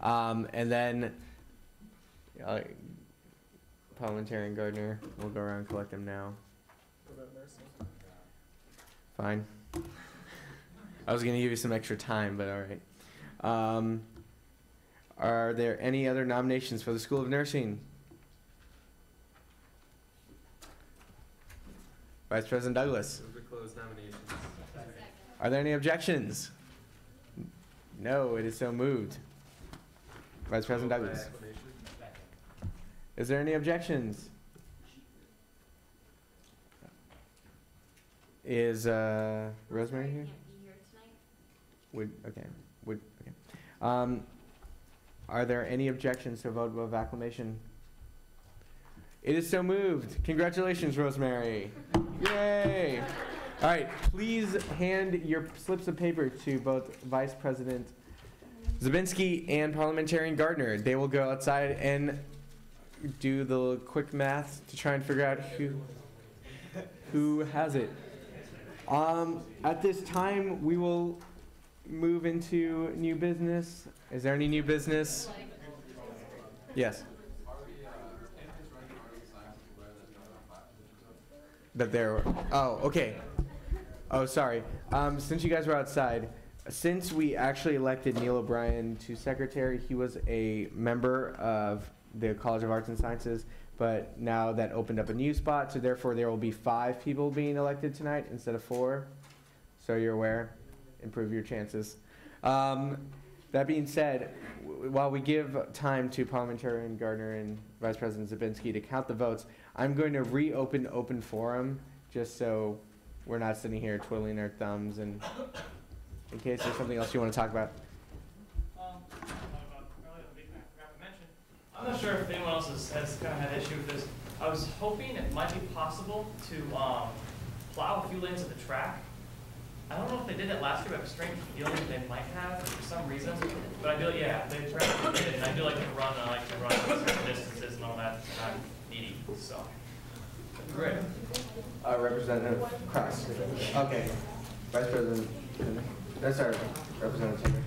and then parliamentarian Gardner. We'll go around and collect them now. Fine. I was gonna give you some extra time, but all right. Are there any other nominations for the School of Nursing? Vice President Douglas. Move to close nominations. Are there any objections? No, it is so moved. Vice President Douglas. Is there any objections? Is Rosemary here? Would okay. Are there any objections to a vote of acclamation? It is so moved. Congratulations, Rosemary. Yay! All right, please hand your slips of paper to both Vice President Zabinski and Parliamentarian Gardner. They will go outside and do the quick math to try and figure out who has it. At this time, we will move into new business. Is there any new business? Yes. That there. Oh, okay. Oh, sorry. Since you guys were outside, since we actually elected Neil O'Brien to secretary, he was a member of the College of Arts and Sciences, but now that opened up a new spot, so therefore there will be 5 people being elected tonight instead of 4. So you're aware. Improve your chances. That being said, while we give time to Parliamentarian Gardner and Vice President Zabinski to count the votes, I'm going to reopen open forum just so we're not sitting here twiddling our thumbs and in case there's something else you want to talk about. I'm not sure if anyone else has kind of had an issue with this. I was hoping it might be possible to plow a few lanes of the track. I don't know if they did that last year, but I have a strange feeling they might have for some reason. But I feel, yeah, they did, and I do like to run certain distances and all that. It's not needy, so. Great. Representative Cross. Okay. Vice President. That's our representative.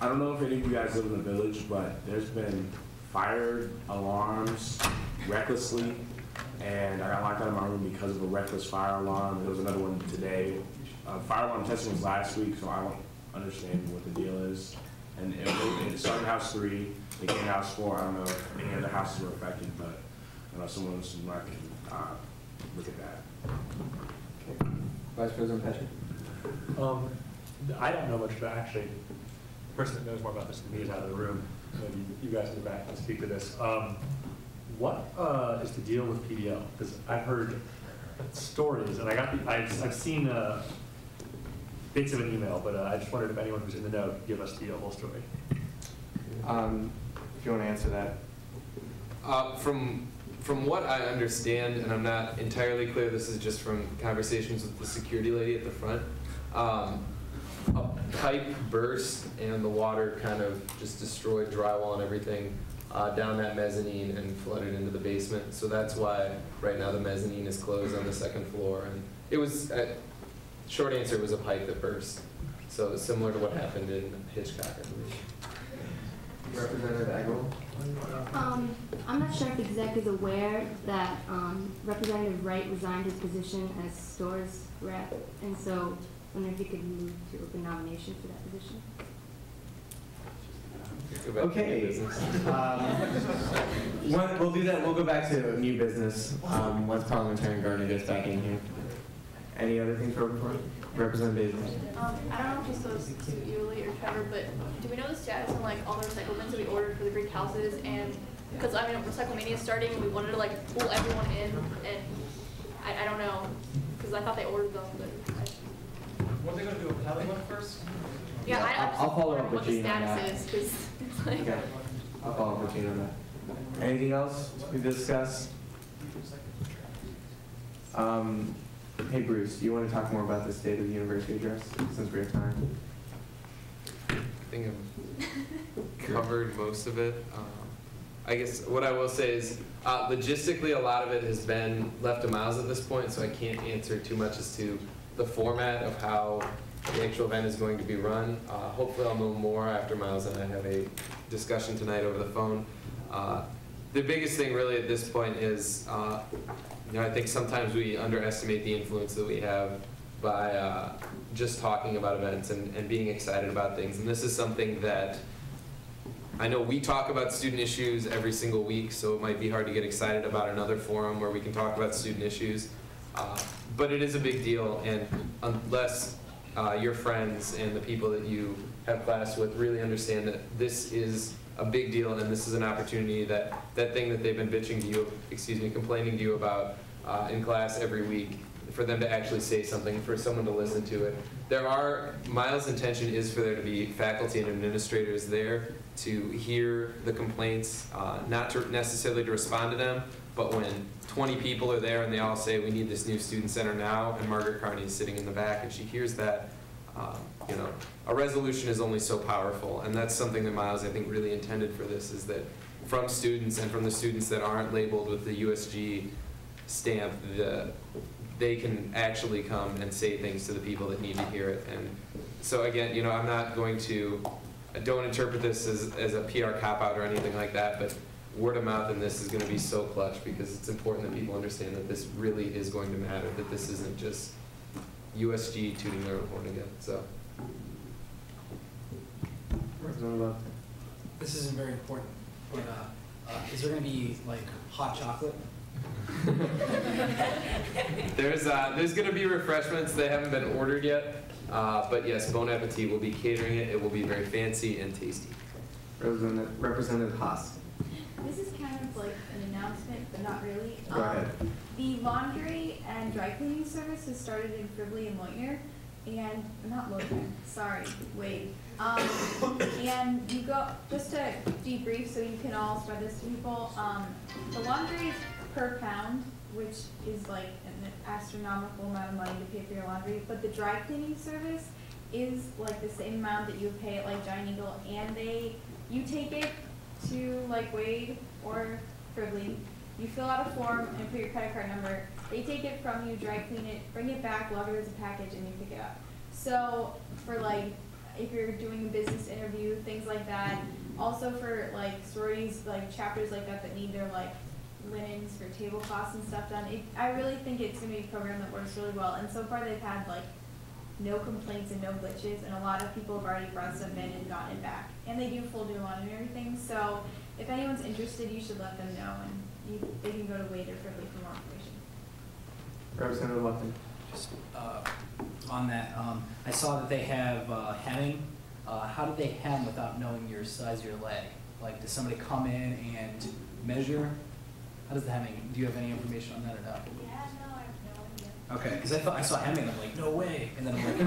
I don't know if any of you guys live in the village, but there's been fire alarms recklessly, and I got locked out of my room because of a reckless fire alarm. There was another one today. Fire alarm testing was last week, so I don't understand what the deal is. And it started in House 3, it came to House 4. I don't know if any other houses were affected, but I know someone can look at that. Okay. Vice President Patrick. I don't know much about, actually, the person that knows more about this than me is out of the room. Maybe you guys in the back can speak to this. What is the deal with PBL? Because I've heard stories, and I've seen bits of an email, but I just wondered if anyone who's in the know could give us the whole story. If you want to answer that. From what I understand, and I'm not entirely clear, this is just from conversations with the security lady at the front, a pipe burst and the water kind of just destroyed drywall and everything down that mezzanine and flooded into the basement. So that's why right now the mezzanine is closed on the 2nd floor. And it was, short answer, was a pipe that burst. So similar to what happened in Hitchcock, I believe. Representative Agrawal? I'm not sure if exactly aware that Representative Wright resigned his position as stores rep, and so I wonder if you could move to open nomination for that position. Okay. We'll do that. We'll go back to new business once Parliamentarian Gardner gets back in here. Any other things for Representative Basil? I don't know if this goes to Yuli or Trevor, but do we know the status on like all the recycle bins that we ordered for the Greek houses? And because I mean, Recyclemania is starting, and we wanted to like pull everyone in, and I don't know because I thought they ordered them, but. What are they going to do? A Kelly one first? Yeah, I'll follow up with what the Gene on that. status is because it's like. Okay. I'll follow up with Gene on that. Anything else to discuss? Hey Bruce, do you want to talk more about the State of the University address since we have time? I think I've covered most of it. I guess what I will say is logistically a lot of it has been left to Miles at this point, so I can't answer too much as to the format of how the actual event is going to be run. Hopefully I'll know more after Miles and I have a discussion tonight over the phone. The biggest thing really at this point is, I think sometimes we underestimate the influence that we have by just talking about events and being excited about things. And this is something that I know we talk about student issues every single week, so it might be hard to get excited about another forum where we can talk about student issues. But it is a big deal, and unless your friends and the people that you have class with really understand that this is a big deal and this is an opportunity, that thing that they've been bitching to you, complaining to you about in class every week, for them to actually say something, for someone to listen to it. Miles' intention is for there to be faculty and administrators there to hear the complaints, not necessarily to respond to them, but when 20 people are there and they all say, we need this new student center now, and Margaret Carney is sitting in the back and she hears that, a resolution is only so powerful. And that's something that Miles, I think, really intended for this, is that from students and from the students that aren't labeled with the USG stamp, they can actually come and say things to the people that need to hear it. And so again, I'm not going to, I don't interpret this as a PR cop-out or anything like that, but word of mouth in this is going to be so clutch, because it's important that people understand that this really is going to matter, that this isn't just USG tooting their own horn again. So. This isn't very important, but is there going to be like hot chocolate? There's going to be refreshments. They haven't been ordered yet, but yes, Bon Appetit will be catering it. It will be very fancy and tasty. Representative Haas. This is kind of like an announcement, but not really. Go ahead. The laundry and dry cleaning service has started in Fribley and Leutner, and not Leutner, sorry, Wade. And you go, just to debrief so you can all spread this to people, the laundry is per pound, which is like an astronomical amount of money to pay for your laundry, but the dry cleaning service is like the same amount that you would pay at like Giant Eagle, and you take it to like Wade or Fribley, you fill out a form and put your credit card number, they take it from you, dry clean it, bring it back, log it as a package, and you pick it up. So for like, if you're doing a business interview, things like that, also for like sororities, like chapters like that need their like linens for tablecloths and stuff done, I really think it's going to be a program that works really well, and so far they've had like no complaints and no glitches, and a lot of people have already brought stuff in and gotten it back. And they do full do laundry and everything, so if anyone's interested, you should let them know, and they can go to Wade or Fribley for more information. Representative Lupton. Just on that, I saw that they have hemming. How do they hem without knowing your size of your leg? Like, does somebody come in and measure? How does the hemming, do you have any information on that or not? Yeah, no, I have no idea. Okay, because I saw hemming, I'm like, no way. And then I'm like,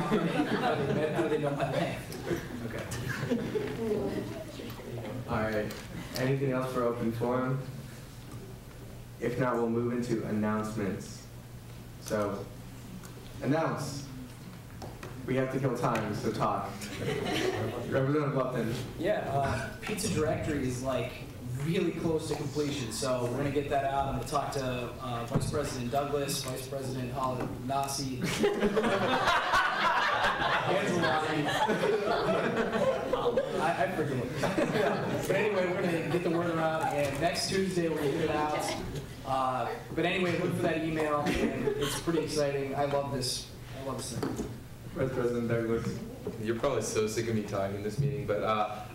how do they know my length? Okay. All right. Anything else for open forum? If not, we'll move into announcements. So, announce. We have to kill time, so talk. Representative Lupton. Yeah, Pizza Directory is like really close to completion, so we're going to get that out. I'm going to talk to Vice President Douglas, Vice President Nasi. I forget. But anyway, we're going to get the word around, and next Tuesday we're going to get it out. But anyway, look for that email, and it's pretty exciting. I love this. I love this thing. Vice President Douglas. You're probably so sick of me talking in this meeting, but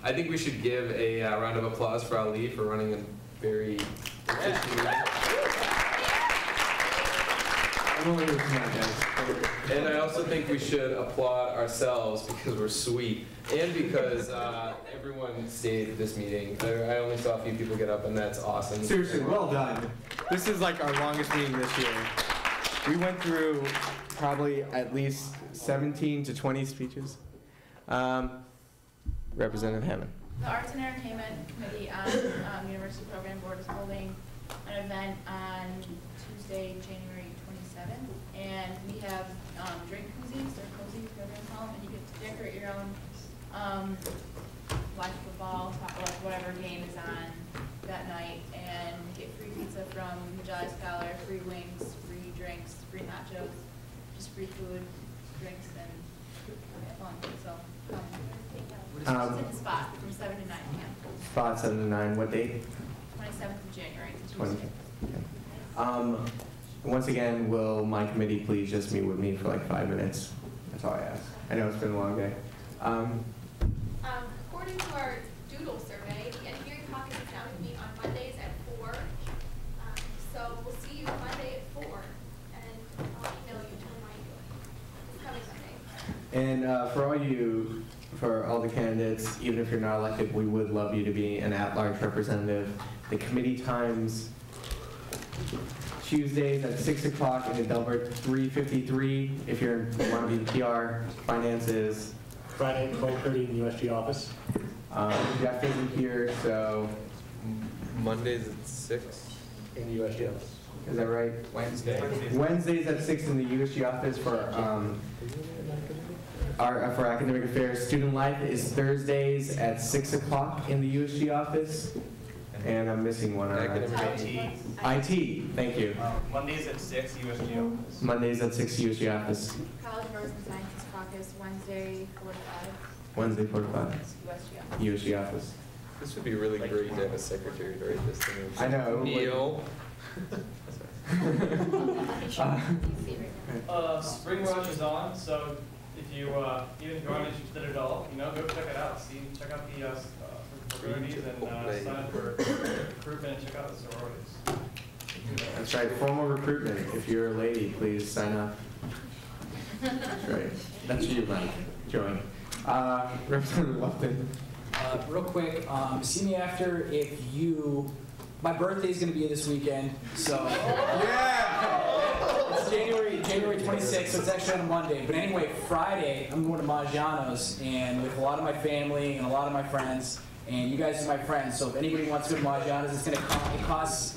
I think we should give a round of applause for Ali for running a very efficient meeting. And I also think we should applaud ourselves because we're sweet, and because everyone stayed at this meeting. I only saw a few people get up, and that's awesome. Seriously, well done. This is like our longest meeting this year. We went through probably at least 17 to 20 speeches. Representative Hammond. The Arts and Entertainment Committee on University Program Board is holding an event on Tuesday, January 27th, and we have drink koozies. They're cozy, whatever you call them, and you get to decorate your own live football, like whatever game is on that night, and get free pizza from Jolly Scholar, free wings, free drinks, free nachos, just free food. drinks and fun, so come. It's Um, in the spot from 7 to 9 p.m. Spot 7 to 9, what date? 27th of January. It's a 20. Tuesday. Once again, will my committee please just meet with me for like 5 minutes? That's all I ask. I know it's been a long day. According to our doodle survey, the Engineering Caucus is now going to meet on Mondays at 4. So we'll see you Monday at 4, and I'll email you to remind you. It's coming Monday. And for all the candidates, even if you're not elected, we would love you to be an at-large representative. The committee times, Tuesdays at 6 o'clock in the Delbert 353, if you want to be PR, finances. Friday, 12:30 in the USG office. Jeff isn't here, so. Mondays at 6 in the USG office. Is that right? Wednesdays at 6 in the USG office for for academic affairs. Student life is Thursdays at 6 o'clock in the USG office. And I'm missing one. IT. IT, thank you. Mondays at 6, USG office. Mondays at 6 USG office. College of Arts and Sciences Caucus, Wednesday 4 to 5. Wednesday 4 to 5. USG office. This would be really great to have a secretary to write this thing. I know. Neil. Spring Rush is on, so if you even if you aren't interested at all, go check it out. Check out the fraternities and sign up for recruitment and check out the sororities. That's right, formal recruitment. If you're a lady, please sign up. That's right. That's you, Mike. Join. Representative Lupton. Real quick, see me after if you. My birthday's gonna be this weekend, so yeah, it's January 26th, so it's actually on a Monday. But anyway, Friday I'm going to Maggiano's and with a lot of my family and a lot of my friends, and you guys are my friends. So if anybody wants to go to Maggiano's, it's gonna costs.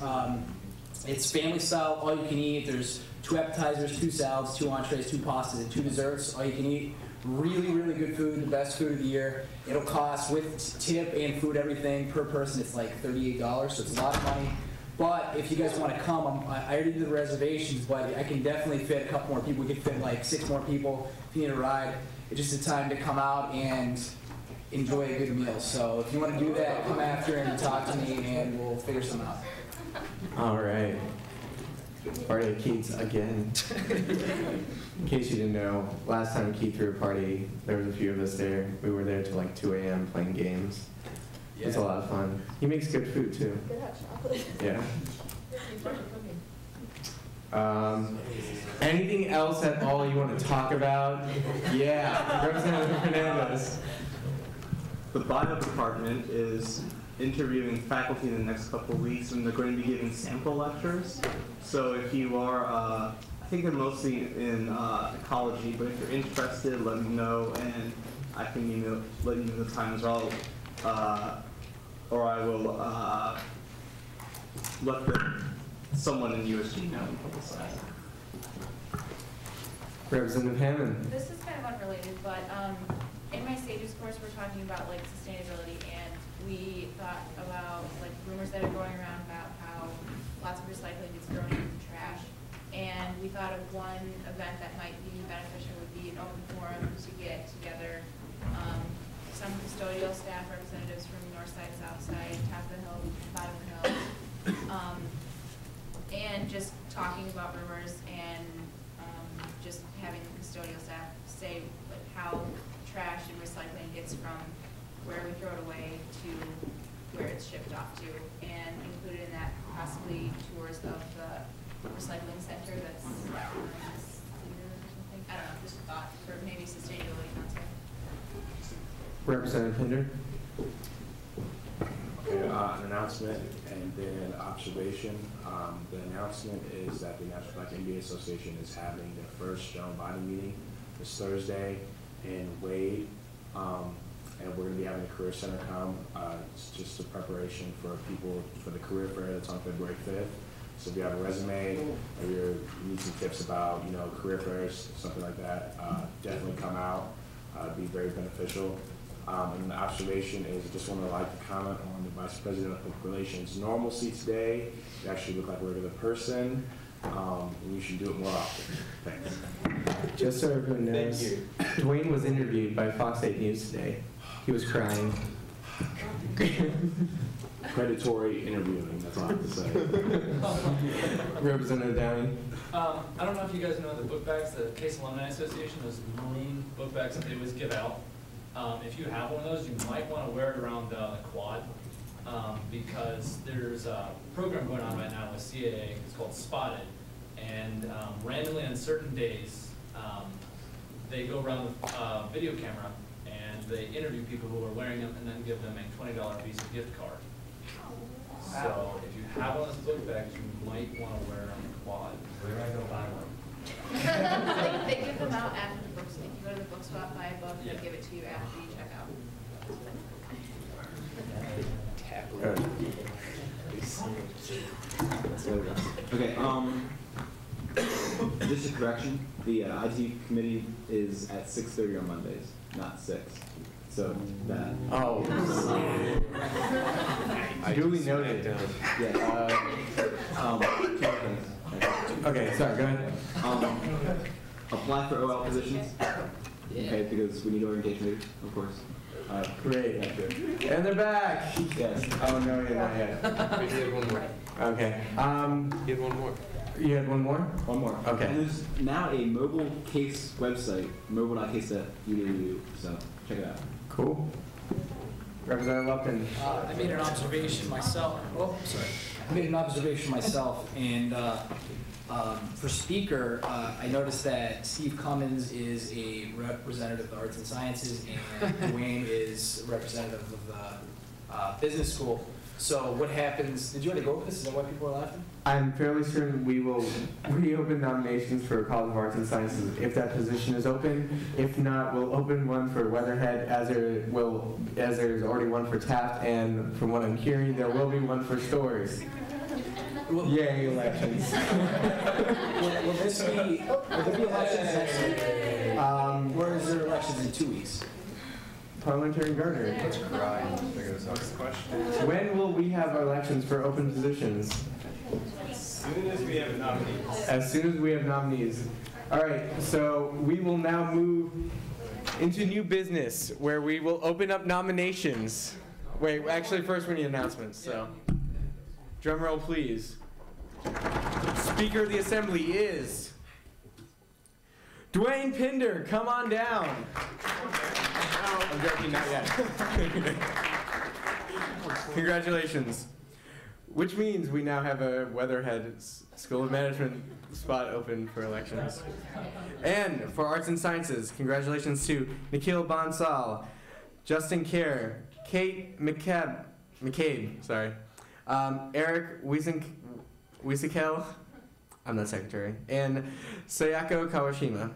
It's family style, all you can eat. There's 2 appetizers, 2 salads, 2 entrees, 2 pastas, and 2 desserts. All you can eat. Really, really good food, the best food of the year. It'll cost, with tip and food, everything, per person, it's like $38, so it's a lot of money. But if you guys want to come, I already did the reservations, but I can definitely fit a couple more people. We could fit like 6 more people if you need a ride. It's just a time to come out and enjoy a good meal. So if you want to do that, come after and talk to me, and we'll figure something out. All right. Party at Keith's again. In case you didn't know, last time Keith threw a party, there was a few of us there. We were there till like 2 a.m. playing games. Yeah. It's a lot of fun. He makes good food too. Good hot chocolate. Yeah. Anything else at all you want to talk about? Yeah, Representative Hernandez. The bio department is interviewing faculty in the next couple of weeks, and they're going to be giving sample lectures. So if you are, I think they're mostly in ecology, but if you're interested, let me know, and I can let you know the time as well, or I will let someone in USG know and publicize. Representative Hammond. This is kind of unrelated, but in my stages course, we're talking about like sustainability, and we thought about like rumors that are going around about how lots of recycling gets thrown into the trash. And we thought of one event that might be beneficial would be an open forum to get together some custodial staff representatives from north side, south side, top of the hill, bottom of the hill, and just talking about rumors and just having the custodial staff say like how trash and recycling gets from where we throw it away to where it's shipped off to, and included in that possibly tours of the recycling center that's here or something. I don't know, just a thought for maybe sustainability concept. Representative Pinder. Okay, an announcement and then an observation. The announcement is that the National Black MBA Association is having their first general body meeting this Thursday in Wade. And we're going to be having a career center come. It's just a preparation for people for the career fair that's on February 5th. So if you have a resume or you need some tips about, career fairs, something like that, definitely come out. It'd be very beneficial. And the observation is, I just want to comment on the Vice President of Public Relations. Normalcy today, you actually look like a regular person. and you should do it more often. Thanks. Just so everyone knows, Dwayne was interviewed by Fox 8 News today. He was crying. Predatory interviewing, that's all I have to say. Representative Downey. I don't know if you guys know the book bags, the Case Alumni Association, those maroon book bags that they always give out. If you have one of those, you might want to wear it around a quad because there's a program going on right now with CAA. It's called Spotted. And randomly on certain days, they go around with a video camera and they interview people who are wearing them and then give them a $20 Visa gift card. So if you have one of those book bags, you might want to wear it on the quad. Where do I go buy one? They give them out after the books. If you go to the book spot, buy a book, they give it to you after you check out. Okay, just a correction, the IT committee is at 6:30 on Mondays, not 6. So that. Oh. Duly noted. Yeah. Okay, sorry, go ahead. Apply for OL positions. Okay, because we need orientation leaders, of course. Great. And they're back. Yes. Oh no, you're not yet. We did one more. Okay. You had one more. You had one more? One more. Okay. And there's now a mobile case website, mobile.case.edu, so check it out. Cool. Representative Lupton. I made an observation myself. Oh, sorry. I made an observation myself, and for speaker, I noticed that Steve Cummins is a representative of the Arts and Sciences, and Dwayne is a representative of the business school. So what happens? Did you already go over this? Is that why people are laughing? I'm fairly certain we will reopen nominations for College of Arts and Sciences if that position is open. If not, we'll open one for Weatherhead, as there's already one for Taft, and from what I'm hearing, there will be one for Storrs. Yay, elections. Will there be elections next week? Or is there elections in 2 weeks? Parliamentary Garter. When will we have our elections for open positions? As soon as we have nominees. As soon as we have nominees. All right, so we will now move into new business where we will open up nominations. Wait, actually first we need announcements, so. Drum roll, please. Speaker of the Assembly is Dwayne Pinder. Come on down. I'm joking, not yet. Congratulations. Which means we now have a Weatherhead School of Management spot open for elections. And for Arts and Sciences, congratulations to Nikhil Bansal, Justin Kerr, Kate McCabe, Eric Wiesekel, I'm not secretary, and Sayako Kawashima.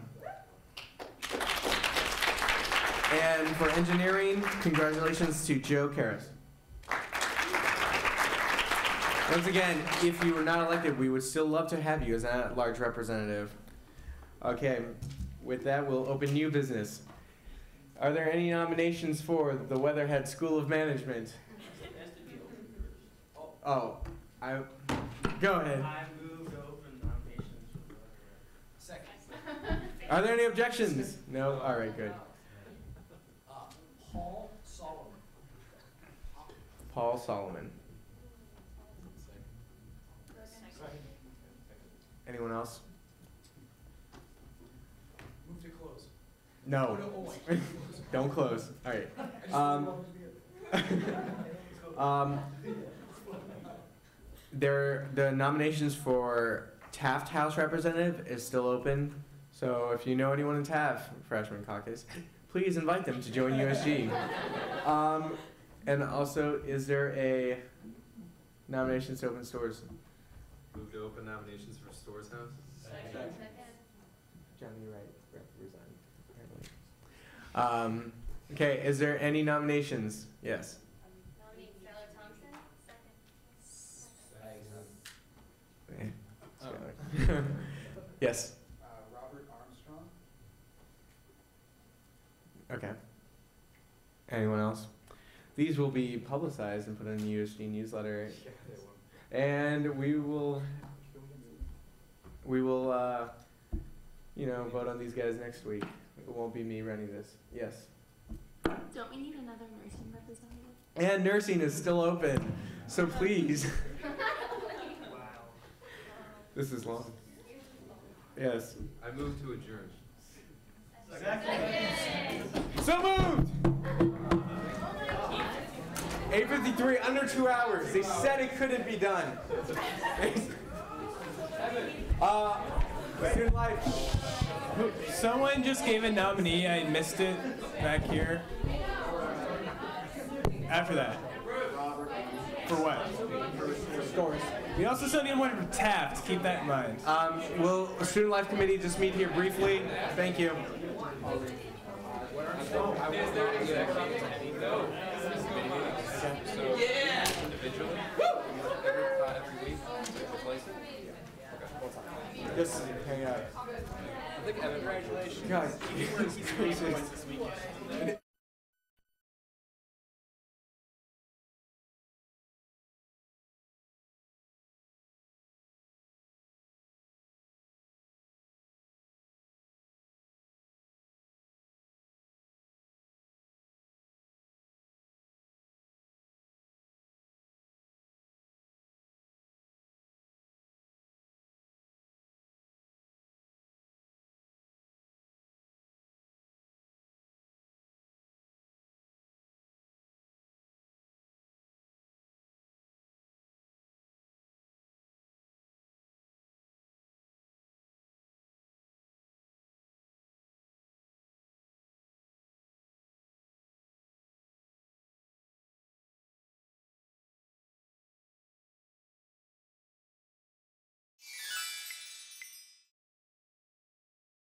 And for engineering, congratulations to Joe Karras. Once again, if you were not elected, we would still love to have you as an at-large representative. Okay, with that, we'll open new business. Are there any nominations for the Weatherhead School of Management? Oh, go ahead. I move to open nominations for the Second. Are there any objections? No? All right, good. Paul Solomon. Paul Solomon. Anyone else? Move to close. No. Don't close. All right. The nominations for Taft House representative is still open. So if you know anyone in Taft, freshman caucus, please invite them to join USG. And also, is there a nominations to open Storrs? Move to open nominations for Storrs House. Second. Johnny, you're right. Resign. Okay, is there any nominations? Yes. Nominate Skylar Thompson. Second. Yes. Robert Armstrong. Okay. Anyone else? These will be publicized and put in the USG newsletter. And we will... we will, you know, vote on these guys next week. It won't be me running this. Yes. Don't we need another nursing representative? And nursing is still open, so please. This is long. Yes. I move to adjourn. So moved! 8:53, under 2 hours. They said it couldn't be done. Student life. Someone just gave a nominee. I missed it back here. After that. For what? Scores. We also still need one for Taft. Keep that in mind. Will Student Life Committee just meet here briefly? Thank you. Just hang out. I think Evan, congratulations. Guys,